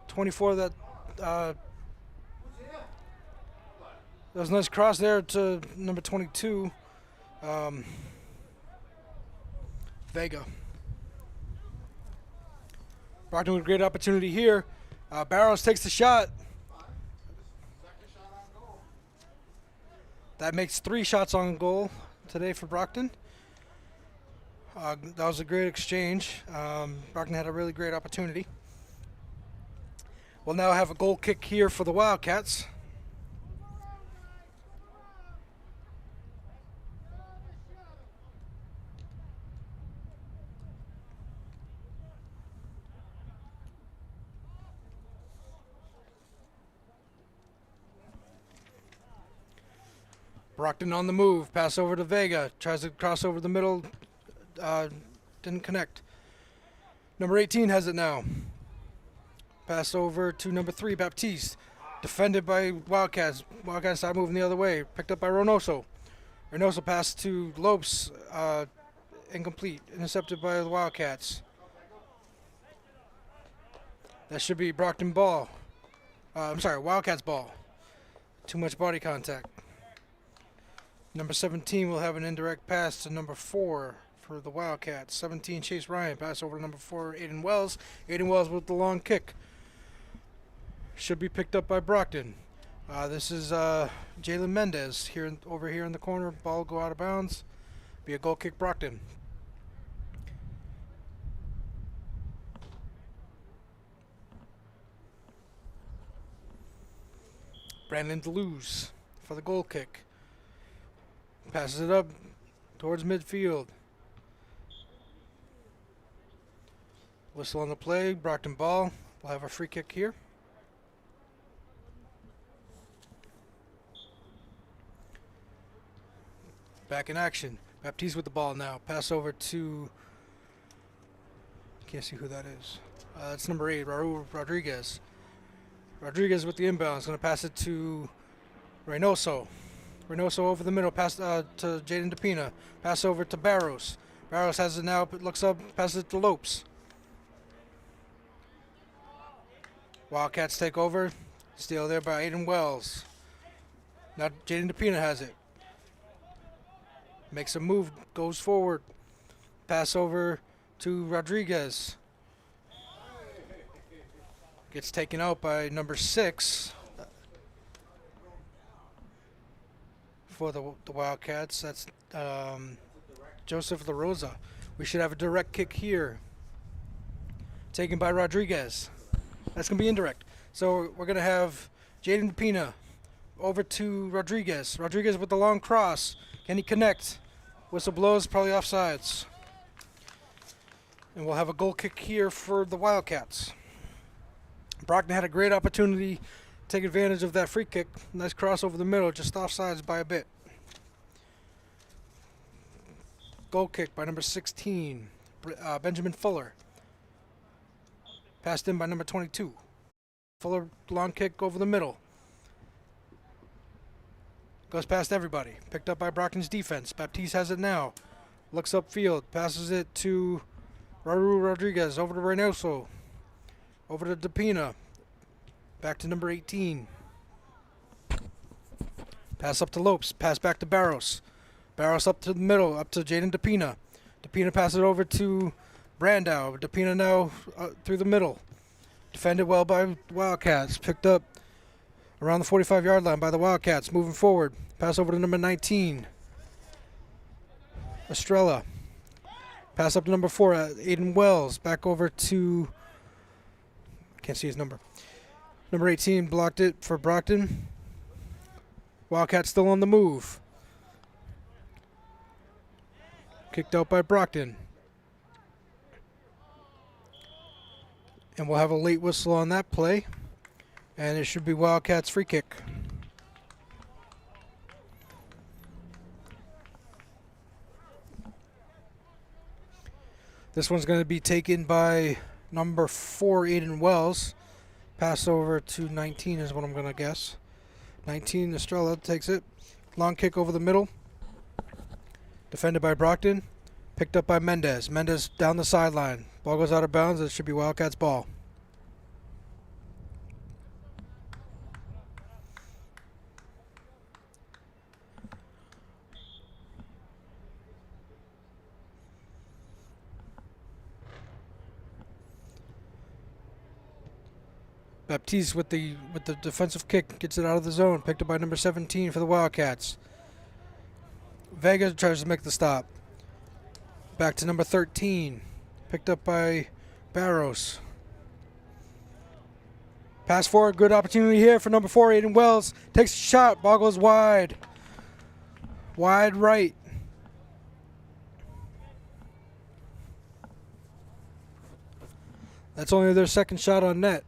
24. That was a nice cross there to number 22, Vega. Brockton with a great opportunity here. Barrows takes the shot. That makes 3 shots on goal today for Brockton. That was a great exchange. Brockton had a really great opportunity. We'll now have a goal kick here for the Wildcats. Brockton on the move. Pass over to Vega. Tries to cross over the middle. Didn't connect. Number 18 has it now. Pass over to number 3, Baptiste. Defended by Wildcats. Wildcats start moving the other way. Picked up by Reynoso. Reynoso pass to Lopes. Incomplete. Intercepted by the Wildcats. That should be Brockton ball. Wildcats ball. Too much body contact. Number 17 will have an indirect pass to number 4 for the Wildcats. 17, Chase Ryan. Pass over to number 4, Aiden Wells. Aiden Wells with the long kick. Should be picked up by Brockton. This is Jalen Mendez over here in the corner. Ball go out of bounds. Be a goal kick Brockton. Brandon Deleuze for the goal kick. Passes it up towards midfield. Whistle on the play. Brockton ball. We'll have a free kick here. Back in action. Baptiste with the ball now. Pass over to... Can't see who that is. That's number 8, Raul Rodriguez. Rodriguez with the inbound. Is going to pass it to Reynoso. Reynoso over the middle. Pass to Jaden DePina. Pass over to Barrows. Barrows has it now. Looks up. Passes it to Lopes. Wildcats take over. Steal there by Aiden Wells. Now Jaden DePina has it. Makes a move. Goes forward. Pass over to Rodriguez. Gets taken out by number 6 for the Wildcats. That's Joseph LaRosa. We should have a direct kick here. Taken by Rodriguez. That's going to be indirect. So we're going to have Jaden DePina over to Rodriguez. Rodriguez with the long cross. Can he connect? Whistle blows, probably offsides. And we'll have a goal kick here for the Wildcats. Brockton had a great opportunity to take advantage of that free kick. Nice cross over the middle, just offsides by a bit. Goal kick by number 16, Benjamin Fuller. Passed in by number 22. Fuller long kick over the middle. Goes past everybody. Picked up by Brockton's defense. Baptiste has it now. Looks upfield. Passes it to Raul Rodriguez. Over to Reynoso. Over to DePina. Back to number 18. Pass up to Lopes. Pass back to Barros. Barros up to the middle. Up to Jaden DePina. DePina passes it over to Brandau. DePina now through the middle. Defended well by Wildcats. Picked up around the 45-yard line by the Wildcats. Moving forward. Pass over to number 19. Estrella. Pass up to number 4. Aiden Wells. Back over to... Can't see his number. Number 18 blocked it for Brockton. Wildcats still on the move. Kicked out by Brockton. And we'll have a late whistle on that play. And it should be Wildcats free kick. This one's going to be taken by number 4, Aiden Wells. Pass over to 19 is what I'm going to guess. 19, Estrella takes it. Long kick over the middle. Defended by Brockton. Picked up by Mendez. Mendez down the sideline. Ball goes out of bounds. It should be Wildcats ball. Baptiste with the defensive kick gets it out of the zone. Picked up by number 17 for the Wildcats. Vega tries to make the stop. Back to number 13. Picked up by Barros. Pass forward. Good opportunity here for number 4, Aiden Wells. Takes a shot. Ball goes wide. Wide right. That's only their second shot on net.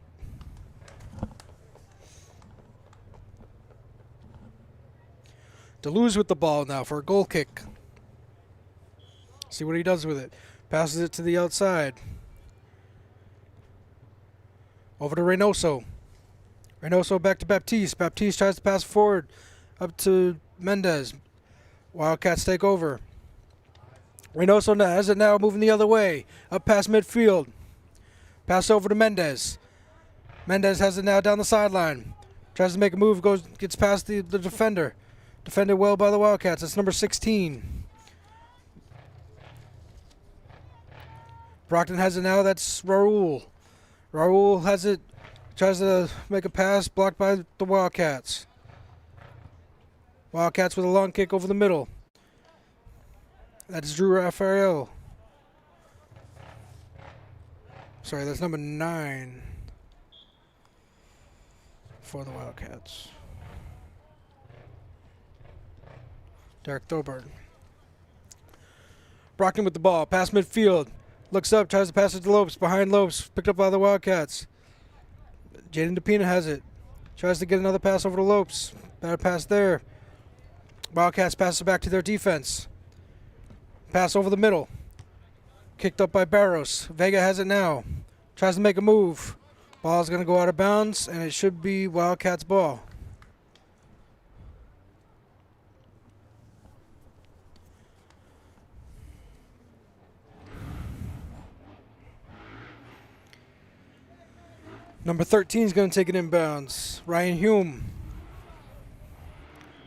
Deleuze with the ball now for a goal kick. See what he does with it. Passes it to the outside. Over to Reynoso. Reynoso back to Baptiste. Baptiste tries to pass forward up to Mendez. Wildcats take over. Reynoso now has it now moving the other way. Up past midfield. Pass over to Mendez. Mendez has it now down the sideline. Tries to make a move. Gets past the defender. Defended well by the Wildcats. It's number 16. Brockton has it now. That's Raul. Raul has it. Tries to make a pass. Blocked by the Wildcats. Wildcats with a long kick over the middle. That's Drew Raffaello. Sorry, that's number 9 for the Wildcats. Derek Thoburn. Brockton with the ball. Past midfield. Looks up. Tries to pass it to Lopes. Behind Lopes. Picked up by the Wildcats. Jaden DePina has it. Tries to get another pass over to Lopes. Bad pass there. Wildcats pass it back to their defense. Pass over the middle. Kicked up by Barros. Vega has it now. Tries to make a move. Ball's going to go out of bounds, and it should be Wildcats ball. Number 13 is going to take it inbounds. Ryan Hume.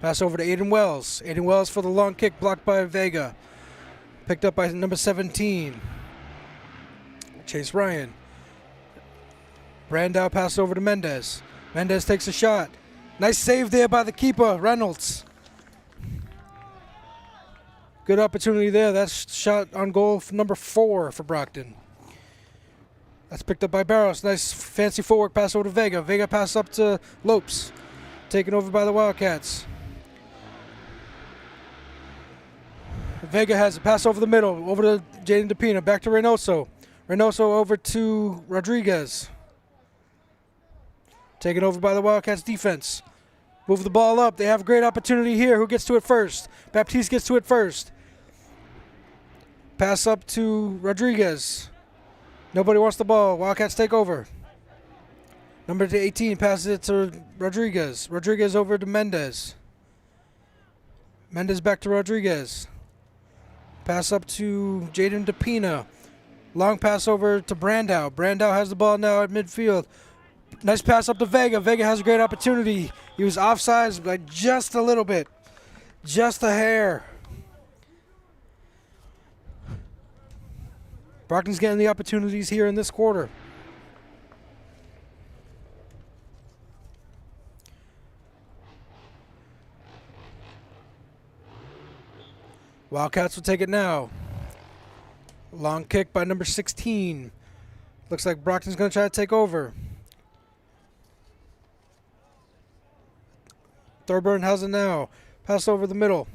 Pass over to Aiden Wells. Aiden Wells for the long kick, blocked by Vega. Picked up by number 17. Chase Ryan. Brandau pass over to Mendez. Mendez takes a shot. Nice save there by the keeper, Reynolds. Good opportunity there. That's shot on goal for number 4 for Brockton. That's picked up by Barros. Nice fancy footwork pass over to Vega. Vega pass up to Lopes. Taken over by the Wildcats. Vega has a pass over the middle. Over to Jaden DePina. Back to Reynoso. Reynoso over to Rodriguez. Taken over by the Wildcats defense. Move the ball up. They have a great opportunity here. Who gets to it first? Baptiste gets to it first. Pass up to Rodriguez. Nobody wants the ball. Wildcats take over. Number 18 passes it to Rodriguez. Rodriguez over to Mendez. Mendez back to Rodriguez. Pass up to Jaden DePina. Long pass over to Brandow. Brandow has the ball now at midfield. Nice pass up to Vega. Vega has a great opportunity. He was offsides by just a little bit. Just a hair. Brockton's getting the opportunities here in this quarter. Wildcats will take it now. Long kick by number 16. Looks like Brockton's going to try to take over. Thorburn has it now. Pass over the middle.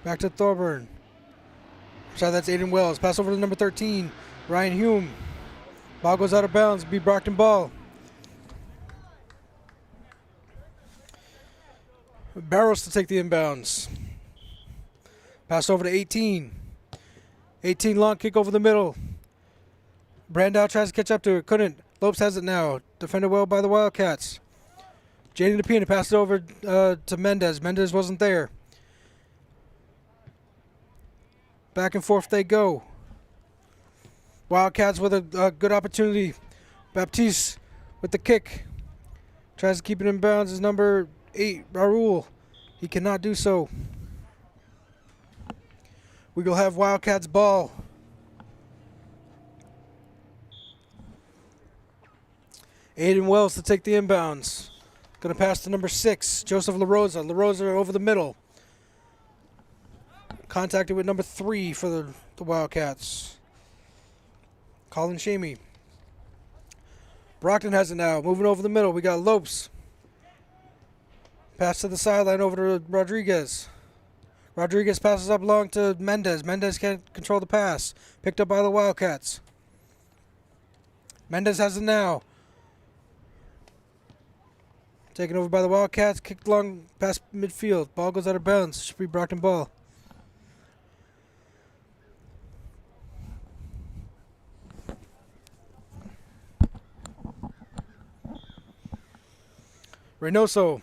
Back to Thorburn. Sorry, that's Aiden Wells. Pass over to number 13. Ryan Hume. Ball goes out of bounds. Be Brockton ball. Barrows to take the inbounds. Pass over to 18. 18 long kick over the middle. Brandow tries to catch up to it. Couldn't. Lopes has it now. Defended well by the Wildcats. Jaden DePina passed it over to Mendez. Mendez wasn't there. Back and forth they go. Wildcats with a good opportunity. Baptiste with the kick. Tries to keep it in bounds. Is number 8, Raul. He cannot do so. We will have Wildcats ball. Aiden Wells to take the inbounds. Going to pass to number 6, Joseph LaRosa. LaRosa over the middle. Contacted with number 3 for the Wildcats. Colin Shamey. Brockton has it now. Moving over the middle. We got Lopes. Pass to the sideline over to Rodriguez. Rodriguez passes up long to Mendez. Mendez can't control the pass. Picked up by the Wildcats. Mendez has it now. Taken over by the Wildcats. Kicked long past midfield. Ball goes out of bounds. Should be Brockton ball. Reynoso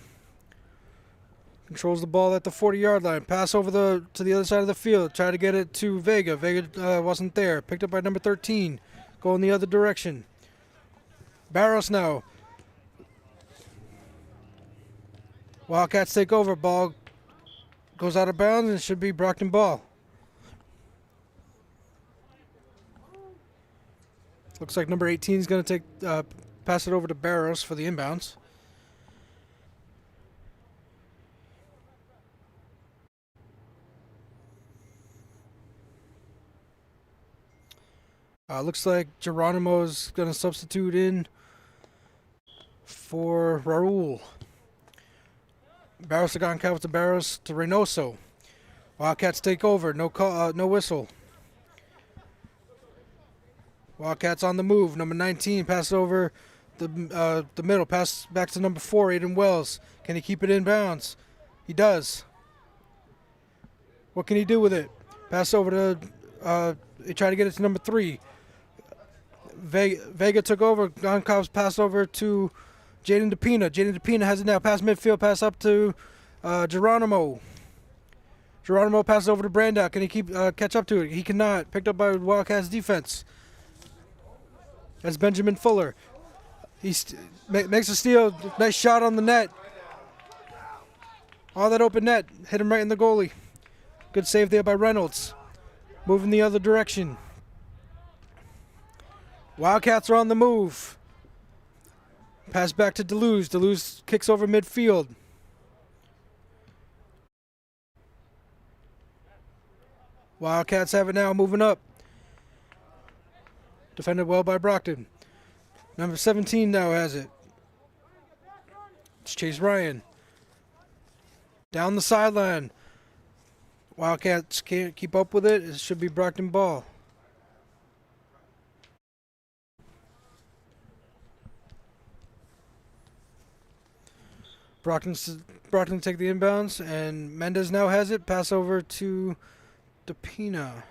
controls the ball at the 40-yard line. Pass over to the other side of the field. Try to get it to Vega. Vega wasn't there. Picked up by number 13. Going the other direction. Barros now. Wildcats take over. Ball goes out of bounds and it should be Brockton ball. Looks like number 18 is going to pass it over to Barros for the inbounds. Looks like Geronimo's going to substitute in for Raul. Barros gone count to Barros to Reynoso. Wildcats take over. No call, no whistle. Wildcats on the move. Number 19 pass over the middle. Pass back to number 4, Aiden Wells. Can he keep it in bounds? He does. What can he do with it? Pass over to. They try to get it to number 3. Vega took over. Goncalves passed over to Jaden DePina. Jaden DePina has it now. Pass midfield. Pass up to Geronimo. Geronimo passes over to Brandow. Can he catch up to it? He cannot. Picked up by Wildcats defense. That's Benjamin Fuller. He makes a steal. Nice shot on the net. All that open net. Hit him right in the goalie. Good save there by Reynolds. Moving the other direction. Wildcats are on the move. Pass back to Deleuze. Deleuze kicks over midfield. Wildcats have it now, moving up. Defended well by Brockton. Number 17 now has it. It's Chase Ryan. Down the sideline. Wildcats can't keep up with it. It should be Brockton ball. Brockton take the inbounds, and Mendez now has it. Pass over to DePina.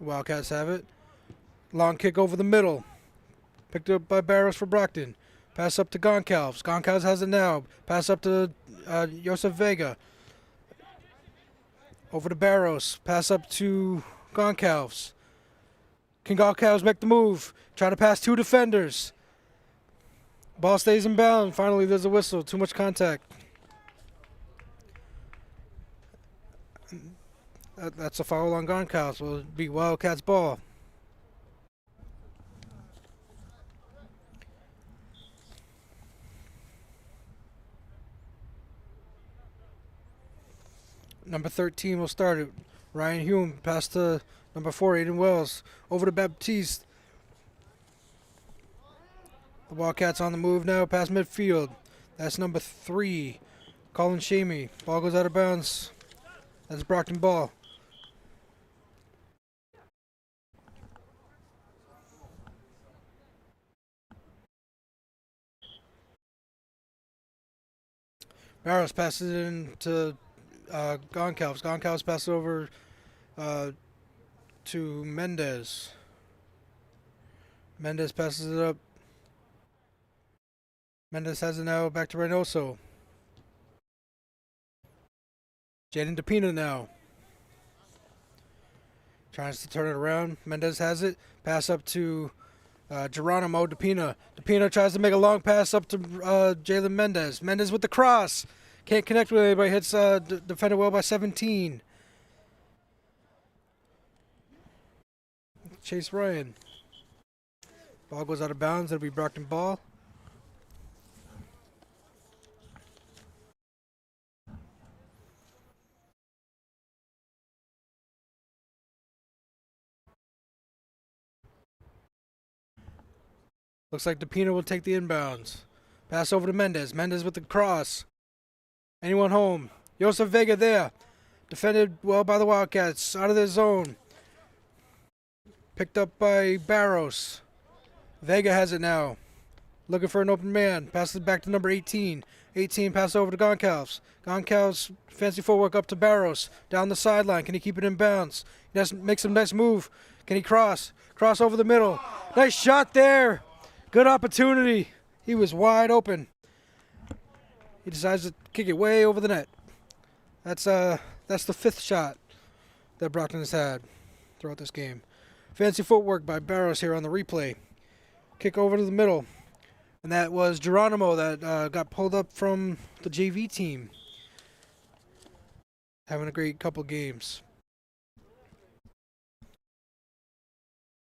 The Wildcats have it. Long kick over the middle. Picked up by Barros for Brockton. Pass up to Goncalves. Goncalves has it now. Pass up to Josef Vega. Over to Barros. Pass up to Goncalves. Can Goncalves make the move? Try to pass two defenders. Ball stays in bounds. Finally, there's a whistle. Too much contact. That's a foul on Goncalves. Will be Wildcats ball. Number 13 will start it. Ryan Hume pass to number 4, Aiden Wells. Over to Baptiste. The Wildcats on the move now past midfield. That's number 3, Colin Shamey. Ball goes out of bounds. That's Brockton ball. Barros passes it in to Goncalves. Goncalves passes over to Mendez. Mendez passes it up. Mendez has it now back to Reynoso. Jaden DePina now. Tries to turn it around. Mendez has it. Pass up to Geronimo DePina. DePina tries to make a long pass up to Jalen Mendez. Mendez with the cross. Can't connect with anybody. Hits defended well by 17. Chase Ryan. Ball goes out of bounds. It'll be Brockton ball. Looks like DePina will take the inbounds. Pass over to Mendez. Mendez with the cross. Anyone home? Josef Vega there. Defended well by the Wildcats. Out of their zone. Picked up by Barros. Vega has it now. Looking for an open man. Passes it back to number 18. 18 pass over to Goncalves. Goncalves fancy footwork up to Barros. Down the sideline. Can he keep it in bounds? He makes a nice move. Can he cross? Cross over the middle. Nice shot there. Good opportunity. He was wide open. He decides to kick it way over the net. That's the 5th shot that Brockton has had throughout this game. Fancy footwork by Barros here on the replay. Kick over to the middle. And that was Geronimo that got pulled up from the JV team. Having a great couple games.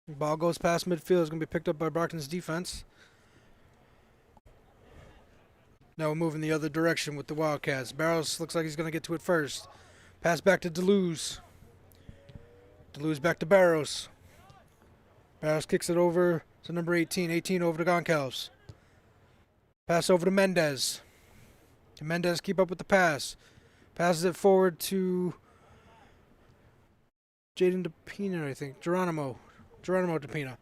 Ball goes past midfield. It's going to be picked up by Brockton's defense. Now we're moving the other direction with the Wildcats. Barros looks like he's going to get to it first. Pass back to Deleuze. Deleuze back to Barros. Barros kicks it over to number 18. 18 over to Goncalves. Pass over to Mendez. Can Mendez keep up with the pass? Passes it forward to Jaden DePina, I think. Geronimo DePina.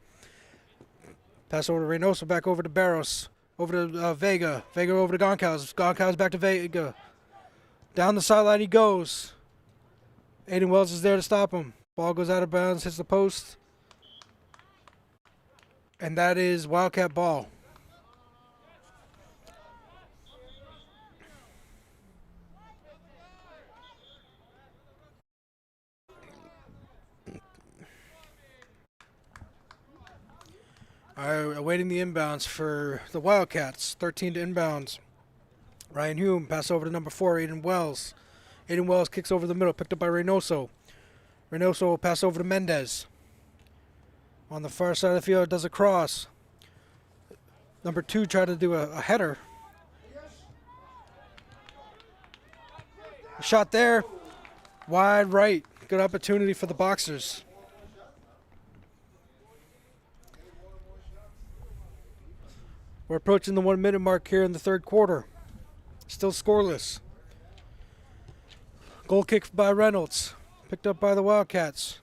Pass over to Reynoso, back over to Barros. Over to Vega. Vega over to Goncalves. Goncalves back to Vega. Down the sideline he goes. Aiden Wells is there to stop him. Ball goes out of bounds, hits the post. And that is Wildcat ball. All right, awaiting the inbounds for the Wildcats. 13 to inbounds. Ryan Hume, pass over to number 4, Aiden Wells. Aiden Wells kicks over the middle, picked up by Reynoso. Reynoso will pass over to Mendez. On the far side of the field, does a cross. Number 2 tried to do a header. A shot there. Wide right. Good opportunity for the Boxers. We're approaching the 1 minute mark here in the third quarter. Still scoreless. Goal kick by Reynolds. Picked up by the Wildcats.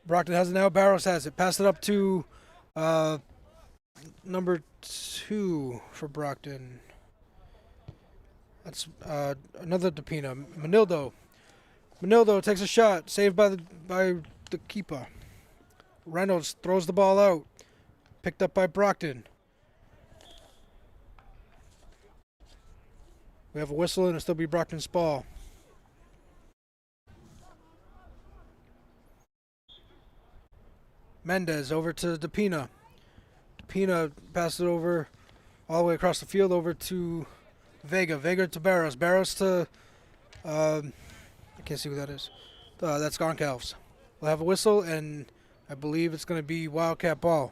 Brockton has it now. Barros has it. Pass it up to number 2 for Brockton. That's another DePina. Manildo. Manildo takes a shot, saved by the keeper. Reynolds throws the ball out, picked up by Brockton. We have a whistle and it'll still be Brockton's ball. Mendez over to DePina. DePina passes it over all the way across the field over to Vega. Vega to Barros. Barros to, I can't see who that is. That's Goncalves. We'll have a whistle, and I believe it's going to be Wildcat ball.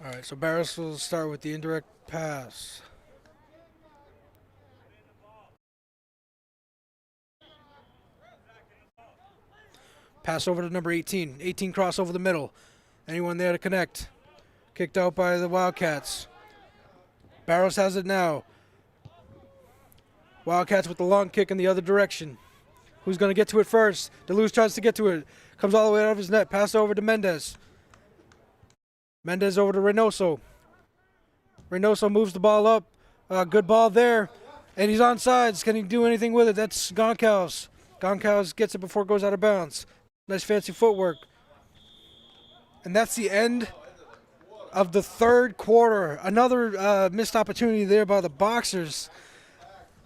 All right, so Barros will start with the indirect pass. Pass over to number 18. 18 cross over the middle. Anyone there to connect? Kicked out by the Wildcats. Barros has it now. Wildcats with the long kick in the other direction. Who's going to get to it first? DeLuz tries to get to it. Comes all the way out of his net. Pass over to Mendez. Mendez over to Reynoso. Reynoso moves the ball up. Good ball there. And he's onside. Can he do anything with it? That's Goncalves. Goncalves gets it before it goes out of bounds. Nice fancy footwork. And that's the end of the third quarter. Another missed opportunity there by the Boxers.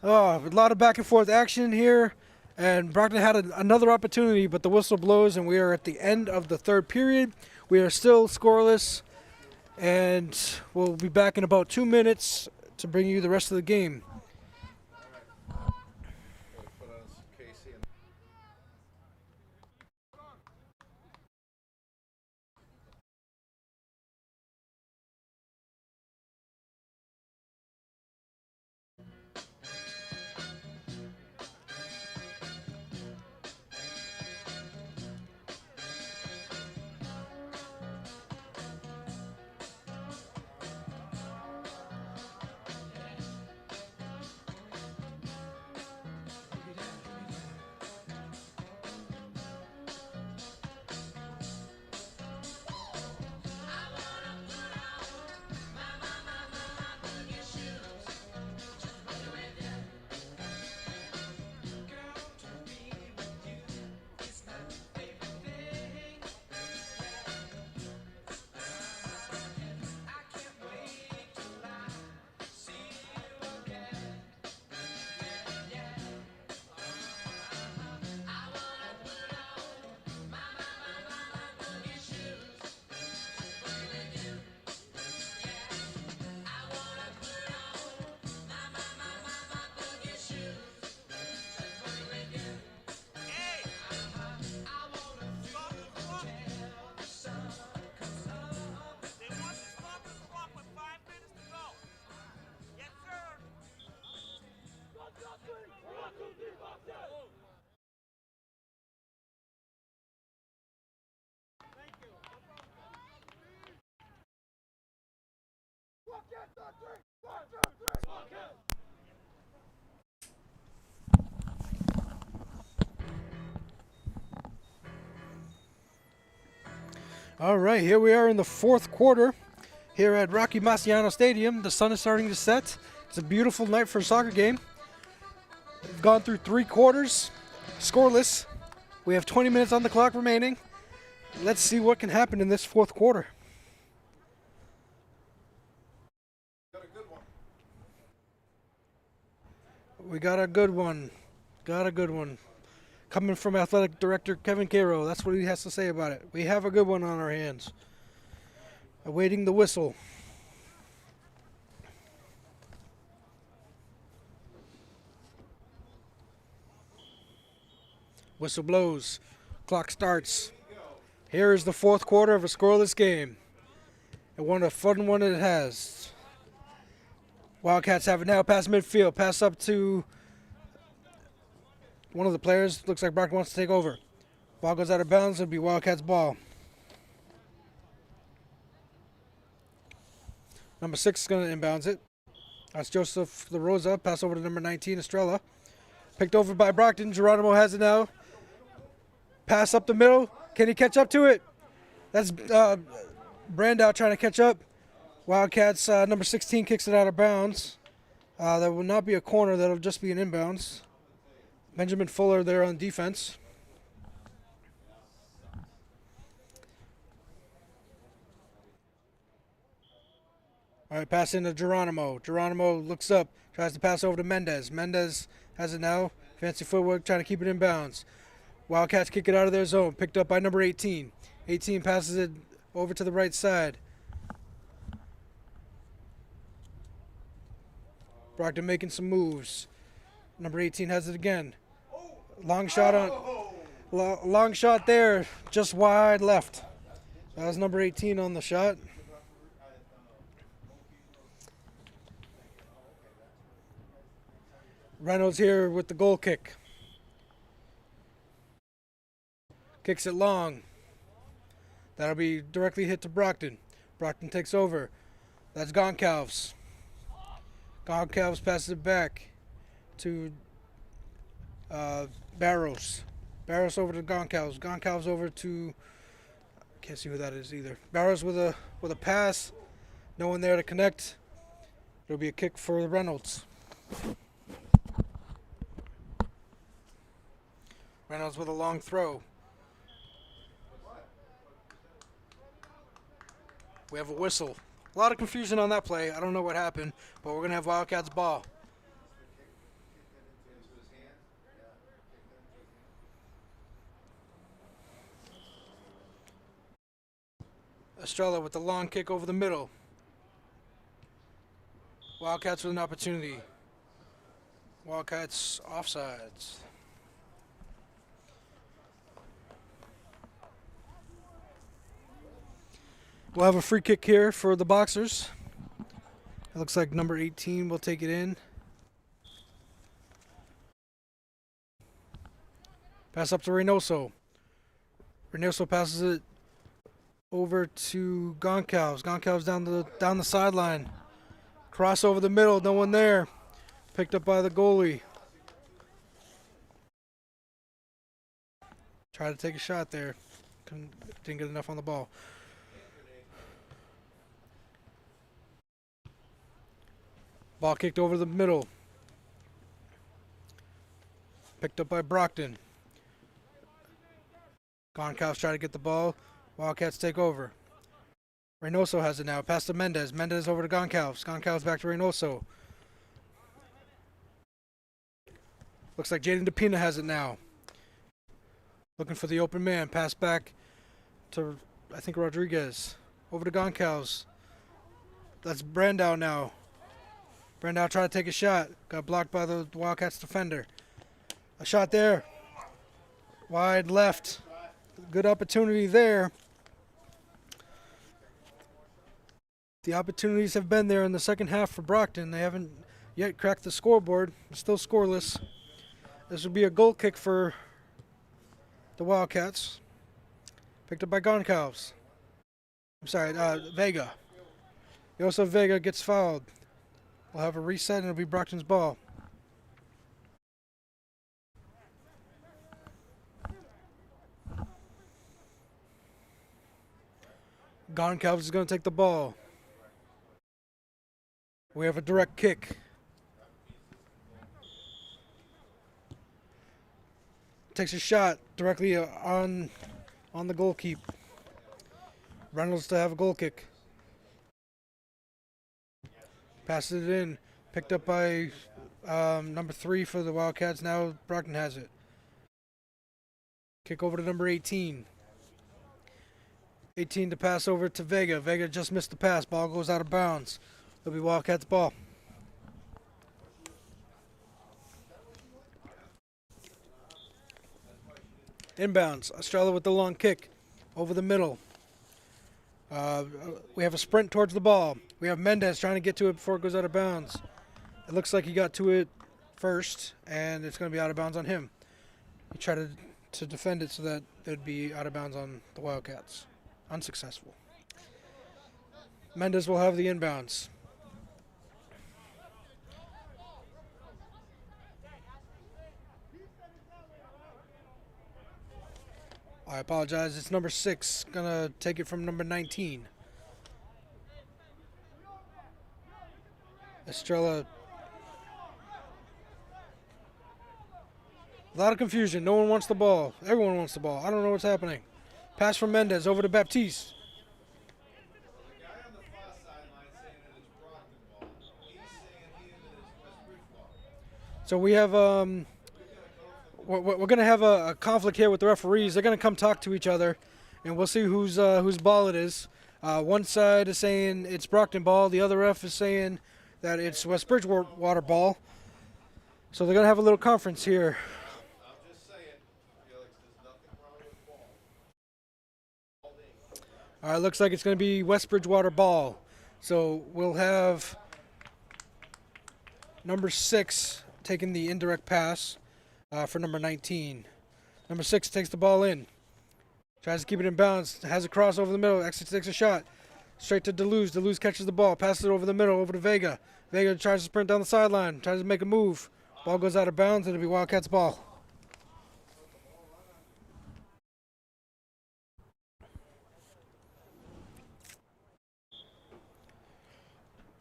Oh, a lot of back and forth action here. And Brockton had another opportunity, but the whistle blows, and we are at the end of the third period. We are still scoreless, and we'll be back in about 2 minutes to bring you the rest of the game. All right, here we are in the fourth quarter here at Rocky Marciano Stadium. The sun is starting to set. It's a beautiful night for a soccer game. We've gone through 3 quarters, scoreless. We have 20 minutes on the clock remaining. Let's see what can happen in this fourth quarter. We got a good one. Got a good one. Coming from Athletic Director Kevin Cairo. That's what he has to say about it. We have a good one on our hands. Awaiting the whistle. Whistle blows. Clock starts. Here is the fourth quarter of a scoreless game. And what a fun one it has. Wildcats have it now. Pass midfield. Pass up to one of the players. Looks like Brockton wants to take over. Ball goes out of bounds. It'll be Wildcats ball. Number 6 is going to inbounds it. That's Joseph La Rosa. Pass over to number 19, Estrella. Picked over by Brockton. Geronimo has it now. Pass up the middle. Can he catch up to it? That's Brandow trying to catch up. Wildcats number 16 kicks it out of bounds. That will not be a corner. That'll just be an inbounds. Benjamin Fuller there on defense. All right, pass into Geronimo. Geronimo looks up, tries to pass over to Mendez. Mendez has it now. Fancy footwork, trying to keep it in bounds. Wildcats kick it out of their zone, picked up by number 18. 18 passes it over to the right side. Brockton making some moves. Number 18 has it again. Long shot long shot there, just wide left. That was number 18 on the shot. Reynolds here with the goal kick. Kicks it long. That'll be directly hit to Brockton. Brockton takes over. That's Goncalves. Goncalves passes it back to Barros. Barros over to Goncalves. Goncalves over to, can't see who that is either. Barros with a pass. No one there to connect. It'll be a kick for the Reynolds. Reynolds with a long throw. We have a whistle. A lot of confusion on that play. I don't know what happened, but we're going to have Wildcats ball. Estrella with the long kick over the middle. Wildcats with an opportunity. Wildcats offsides. We'll have a free kick here for the Boxers. It looks like number 18 will take it in. Pass up to Reynoso. Reynoso passes it over to Goncalves. Goncalves down the sideline. Cross over the middle, no one there. Picked up by the goalie. Tried to take a shot there. Didn't get enough on the ball. Ball kicked over the middle. Picked up by Brockton. Goncalves try to get the ball. Wildcats take over. Reynoso has it now. Pass to Mendez. Mendez over to Goncalves. Goncalves back to Reynoso. Looks like Jaden DePina has it now. Looking for the open man. Pass back to, I think, Rodriguez. Over to Goncalves. That's Brandow now. Brandow tried to take a shot. Got blocked by the Wildcats defender. A shot there. Wide left. Good opportunity there. The opportunities have been there in the second half for Brockton. They haven't yet cracked the scoreboard. Still scoreless. This would be a goal kick for the Wildcats. Picked up by Goncalves. I'm sorry, Vega. Josef Vega gets fouled. We'll have a reset and it'll be Brockton's ball. Goncalves is going to take the ball. We have a direct kick. Takes a shot directly on the goalkeeper. Reynolds to have a goal kick. Passes it in. Picked up by number 3 for the Wildcats. Now Brockton has it. Kick over to number 18. 18 to pass over to Vega. Vega just missed the pass. Ball goes out of bounds. It'll be Wildcats ball. Inbounds. Estrella with the long kick over the middle. We have a sprint towards the ball. We have Mendez trying to get to it before it goes out of bounds. It looks like he got to it first, and it's going to be out of bounds on him. He tried to defend it so that it would be out of bounds on the Wildcats. Unsuccessful. Mendez will have the inbounds. I apologize. It's number 6. Gonna take it from number 19. Estrella. A lot of confusion. No one wants the ball. Everyone wants the ball. I don't know what's happening. Pass from Mendez over to Baptiste. The guy on the far sideline saying that it's Brockton ball. He's saying here that it's West Bridgewater. So we have we're gonna have a conflict here with the referees. They're gonna come talk to each other, and we'll see whose ball it is. One side is saying it's Brockton ball. The other ref is saying that it's West Bridgewater ball. So they're gonna have a little conference here. I'm just saying, Felix, there's nothing wrong with the ball. All right, looks like it's gonna be West Bridgewater ball. So we'll have number 6 taking the indirect pass for number 19. Number 6 takes the ball in. Tries to keep it in bounds. Has a cross over the middle. Actually takes a shot. Straight to Deleuze. Deleuze catches the ball. Passes it over the middle, over to Vega. Vega tries to sprint down the sideline. Tries to make a move. Ball goes out of bounds. It'll be Wildcats ball.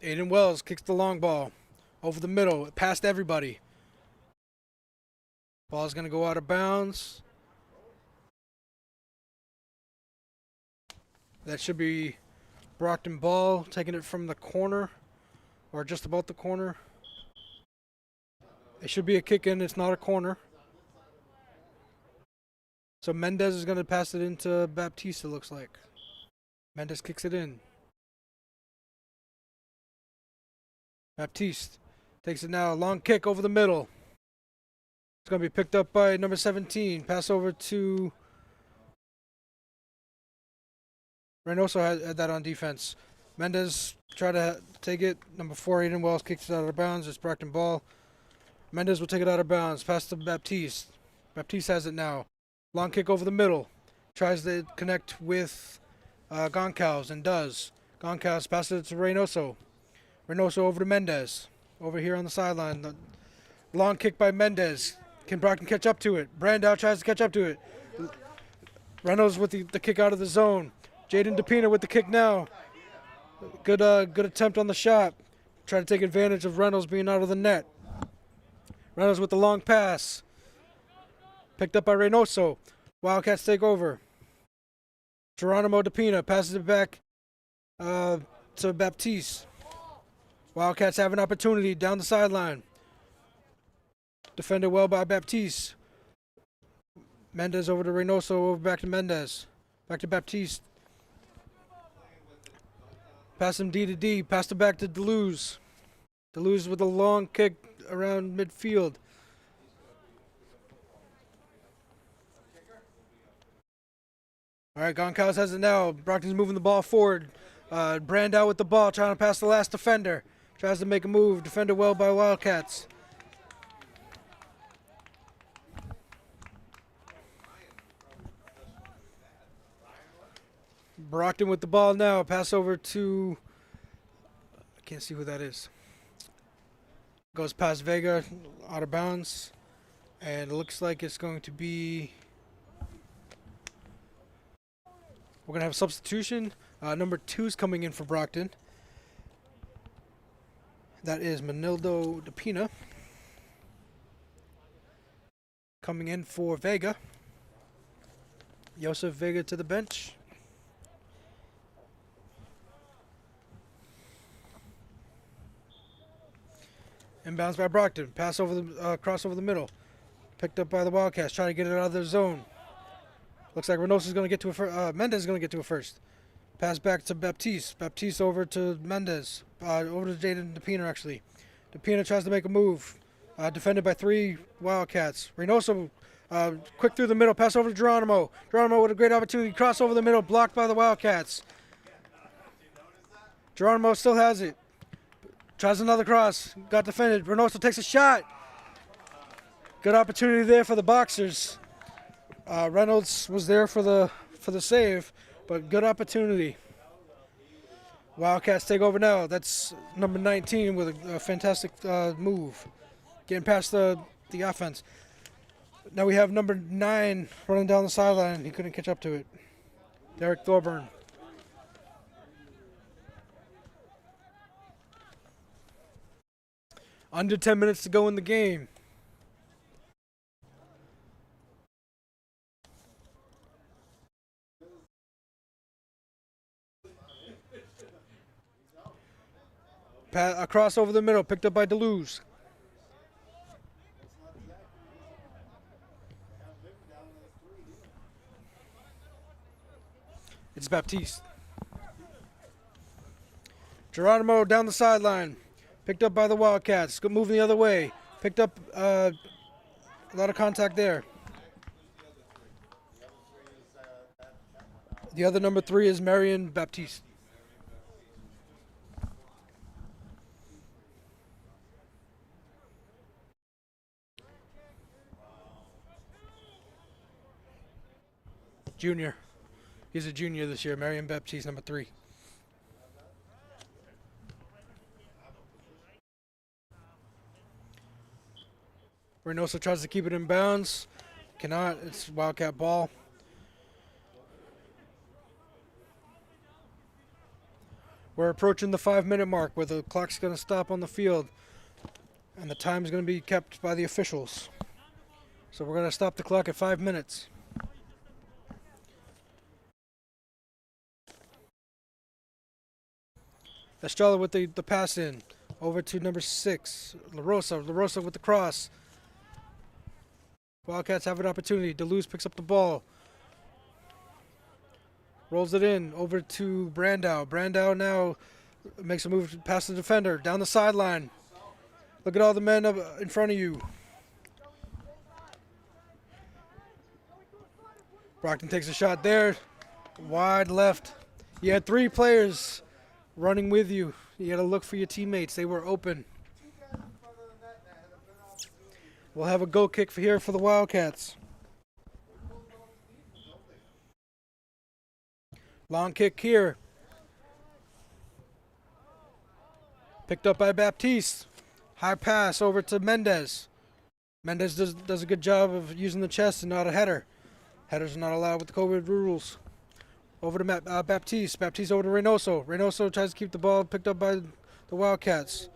Aiden Wells kicks the long ball over the middle, past everybody. Ball's going to go out of bounds. That should be Brockton ball, taking it from the corner, or just about the corner. It should be a kick in, it's not a corner. So Mendez is going to pass it into Baptiste, it looks like. Mendez kicks it in. Baptiste takes it now. Long kick over the middle. It's going to be picked up by number 17. Pass over to... Reynoso had that on defense. Mendez tried to take it. Number 4, Aiden Wells kicks it out of bounds. It's Brockton ball. Mendez will take it out of bounds. Pass to Baptiste. Baptiste has it now. Long kick over the middle. Tries to connect with Goncalves and does. Goncalves passes it to Reynoso. Reynoso over to Mendez. Over here on the sideline. The long kick by Mendez. Can Brockton catch up to it? Brandow tries to catch up to it. Reynolds with the kick out of the zone. Jaden DePina with the kick now. Good attempt on the shot. Try to take advantage of Reynolds being out of the net. Reynolds with the long pass. Picked up by Reynoso. Wildcats take over. Geronimo DePina passes it back to Baptiste. Wildcats have an opportunity down the sideline. Defended well by Baptiste. Mendez over to Reynoso, over back to Mendez. Back to Baptiste. Pass him D to D. Passed it back to Deleuze. Deleuze with a long kick around midfield. All right, Goncalves has it now. Brockton's moving the ball forward. Brandow with the ball, trying to pass the last defender. Tries to make a move. Defended well by Wildcats. Brockton with the ball now. Pass over to... I can't see who that is. Goes past Vega, out of bounds. And it looks like it's going to be... We're going to have a substitution. Number 2 is coming in for Brockton. That is Manildo DePina. Coming in for Vega. Joseph Vega to the bench. Inbounds by Brockton. Pass over the cross over the middle. Picked up by the Wildcats. Trying to get it out of their zone. Looks like Reynoso is going to get to it first. Mendez is going to get to it first. Pass back to Baptiste. Baptiste over to Mendez. Over to Jaden DePina, actually. DePina tries to make a move. Defended by 3 Wildcats. Reynoso quick through the middle. Pass over to Geronimo. Geronimo with a great opportunity. Cross over the middle. Blocked by the Wildcats. Geronimo still has it. Tries another cross. Got defended. Reynoso takes a shot. Good opportunity there for the Boxers. Reynolds was there for the save, but good opportunity. Wildcats take over now. That's number 19 with a fantastic move. Getting past the offense. Now we have number 9 running down the sideline. He couldn't catch up to it. Derek Thorburn. Under 10 minutes to go in the game. A cross over the middle, picked up by Deleuze. It's Baptiste. Geronimo down the sideline. Picked up by the Wildcats. Moving the other way. Picked up a lot of contact there. The other number 3 is Marion Baptiste. Junior. He's a junior this year. Marion Baptiste, number 3. Reynoso tries to keep it in bounds. Cannot. It's Wildcat ball. We're approaching the 5-minute mark where the clock's going to stop on the field. And the time is going to be kept by the officials. So we're going to stop the clock at 5 minutes. Estrella with the pass in. Over to number 6. LaRosa. LaRosa with the cross. Wildcats have an opportunity. Deleuze picks up the ball. Rolls it in. Over to Brandow. Brandow now makes a move past the defender. Down the sideline. Look at all the men up in front of you. Brockton takes a shot there. Wide left. You had 3 players running with you. You got to look for your teammates. They were open. We'll have a goal kick here for the Wildcats. Long kick here. Picked up by Baptiste. High pass over to Mendez. Mendez does a good job of using the chest and not a header. Headers are not allowed with the COVID rules. Over to Baptiste. Baptiste over to Reynoso. Reynoso tries to keep the ball, picked up by the Wildcats.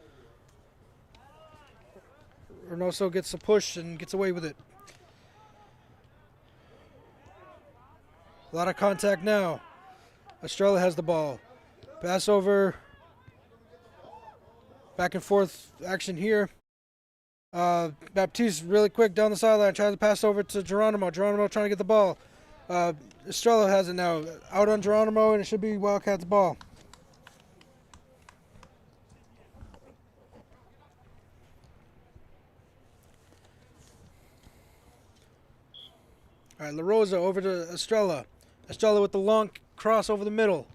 Reynoso gets a push and gets away with it. A lot of contact now. Estrella has the ball. Pass over. Back and forth action here. Baptiste really quick down the sideline. Tries to pass over to Geronimo. Geronimo trying to get the ball. Estrella has it now. Out on Geronimo, and it should be Wildcats' ball. All right, La Rosa over to Estrella. Estrella with the long cross over the middle.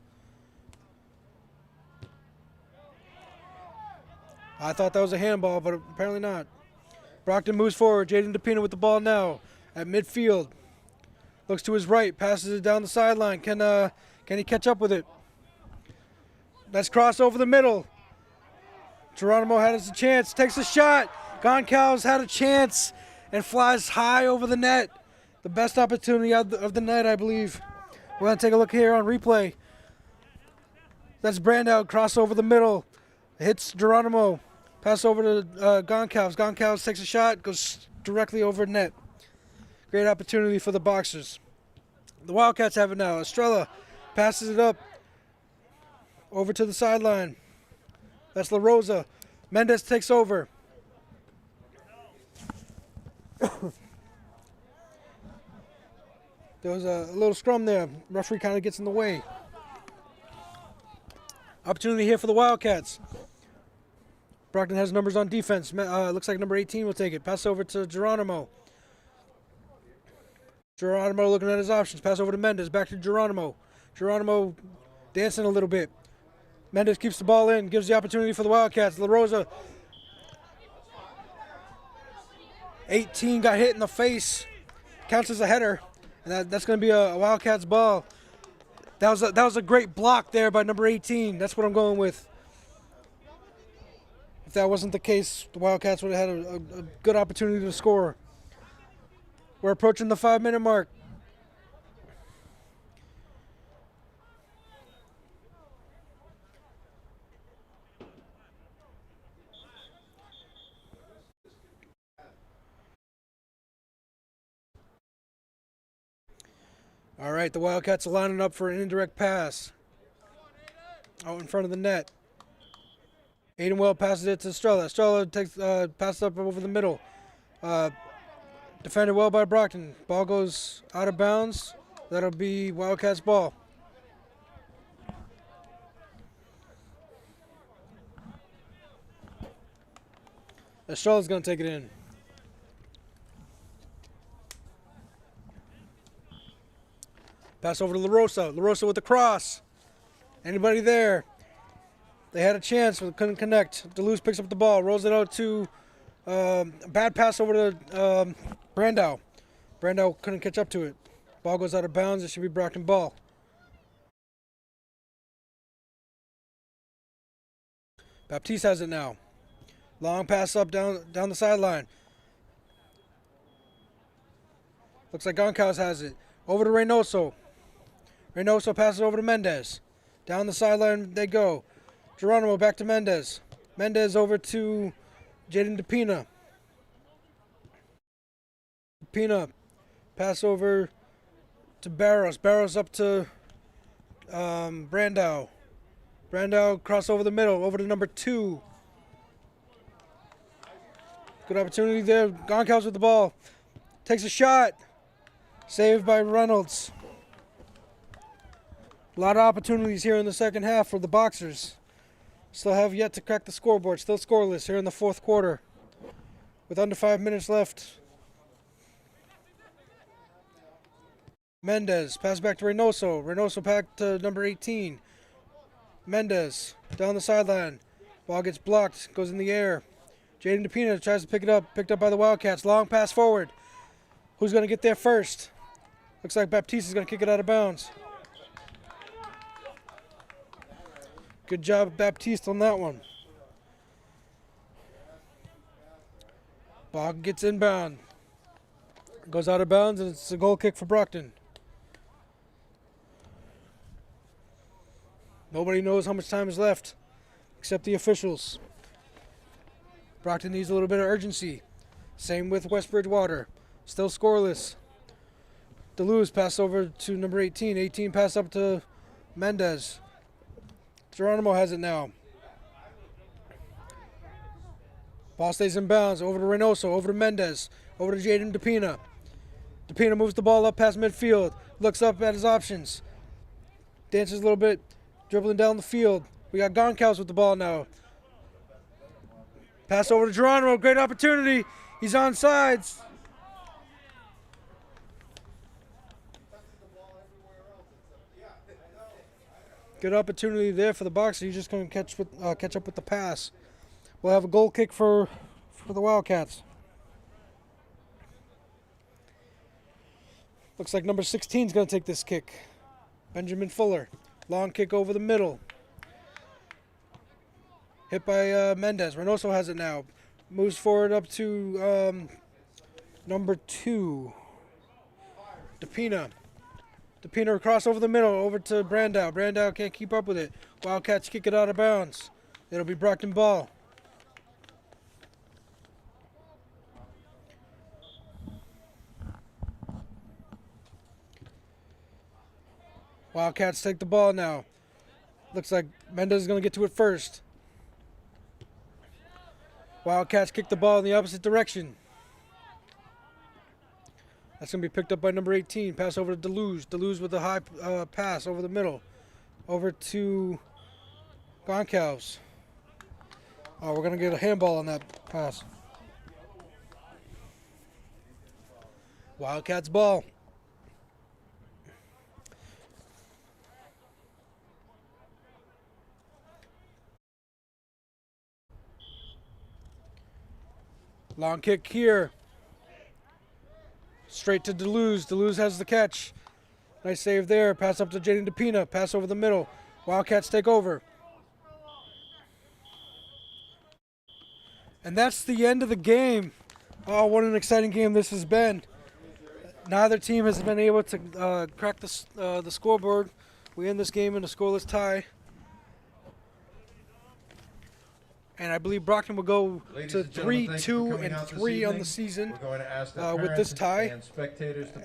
I thought that was a handball, but apparently not. Brockton moves forward. Jaden DePina with the ball now at midfield. Looks to his right, passes it down the sideline. Can he catch up with it? Let's cross over the middle. Geronimo has a chance, takes a shot. Goncalves had a chance and flies high over the net. The best opportunity of the night, I believe. We're going to take a look here on replay. That's Brandow, cross over the middle. Hits Geronimo. Pass over to Goncalves. Goncalves takes a shot, goes directly over net. Great opportunity for the Boxers. The Wildcats have it now. Estrella passes it up over to the sideline. That's La Rosa. Mendez takes over. There was a little scrum there. Referee kind of gets in the way. Opportunity here for the Wildcats. Brockton has numbers on defense. Looks like number 18 will take it. Pass over to Geronimo. Geronimo looking at his options. Pass over to Mendez. Back to Geronimo. Geronimo dancing a little bit. Mendez keeps the ball in. Gives the opportunity for the Wildcats. La Rosa. 18 got hit in the face. Counts as a header. And that's going to be a Wildcats ball. That was a great block there by number 18. That's what I'm going with. If that wasn't the case, the Wildcats would have had a good opportunity to score. We're approaching the 5-minute mark. All right, the Wildcats are lining up for an indirect pass out in front of the net. Aiden Well passes it to Estrella. Estrella takes passes up over the middle. Defended well by Brockton. Ball goes out of bounds. That'll be Wildcats ball. Estrella's going to take it in. Pass over to LaRosa. LaRosa with the cross. Anybody there? They had a chance, but couldn't connect. Deleuze picks up the ball, rolls it out to bad pass over to Brandau. Brandau couldn't catch up to it. Ball goes out of bounds. It should be Brockton ball. Baptiste has it now. Long pass up down the sideline. Looks like Goncalves has it. Over to Reynoso. Reynoso passes over to Mendez. Down the sideline they go. Geronimo back to Mendez. Mendez over to Jaden DePina. DePina pass over to Barros. Barros up to Brandau. Brandau cross over the middle. Over to number 2. Good opportunity there. Goncalves with the ball. Takes a shot. Saved by Reynolds. A lot of opportunities here in the second half for the Boxers. Still have yet to crack the scoreboard. Still scoreless here in the fourth quarter. With under 5 minutes left. Mendez. Pass back to Reynoso. Reynoso back to number 18. Mendez. Down the sideline. Ball gets blocked. Goes in the air. Jaden DePina tries to pick it up. Picked up by the Wildcats. Long pass forward. Who's going to get there first? Looks like Baptiste is going to kick it out of bounds. Good job, Baptiste, on that one. Ball gets inbound. Goes out of bounds, and it's a goal kick for Brockton. Nobody knows how much time is left, except the officials. Brockton needs a little bit of urgency. Same with West Bridgewater. Still scoreless. Deleuze pass over to number 18. 18 pass up to Mendez. Geronimo has it now. Ball stays in bounds. Over to Reynoso. Over to Mendez. Over to Jaden DePina. DePina moves the ball up past midfield. Looks up at his options. Dances a little bit. Dribbling down the field. We got Goncalves with the ball now. Pass over to Geronimo. Great opportunity. He's on sides. Good opportunity there for the Boxers. He's just going to catch up with the pass. We'll have a goal kick for the Wildcats. Looks like number 16 is going to take this kick. Benjamin Fuller. Long kick over the middle. Hit by Mendez. Reynoso has it now. Moves forward up to number 2. DePina. DePina across over the middle, over to Brandau. Brandau can't keep up with it. Wildcats kick it out of bounds. It'll be Brockton ball. Wildcats take the ball now. Looks like Mendez is going to get to it first. Wildcats kick the ball in the opposite direction. That's going to be picked up by number 18. Pass over to Deleuze. Deleuze with a high pass over the middle. Over to Goncalves. Oh, we're going to get a handball on that pass. Wildcats ball. Long kick here. Straight to Deleuze. Deleuze has the catch. Nice save there. Pass up to Jaden DePina. Pass over the middle. Wildcats take over. And that's the end of the game. Oh, what an exciting game this has been. Neither team has been able to crack the scoreboard. We end this game in a scoreless tie. And I believe Brockton will go to 3-2 and 3 on the season with this tie.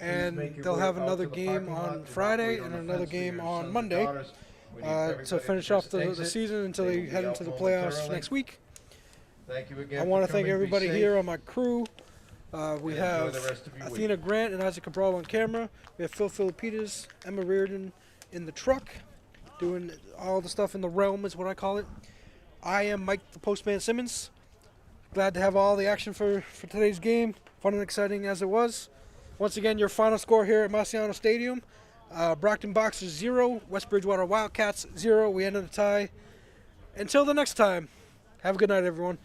And they'll have another game on Friday and another game on Monday to finish off the season until they head into the playoffs next week. Thank you again. I want to thank everybody here on my crew. We have Athena Grant and Isaac Cabral on camera. We have Phil Filipides, Emma Reardon in the truck, doing all the stuff in the realm is what I call it. I am Mike the Postman Simmons. Glad to have all the action for today's game. Fun and exciting as it was. Once again, your final score here at Marciano Stadium. Brockton Boxers 0, West Bridgewater Wildcats 0. We ended the tie. Until the next time, have a good night, everyone.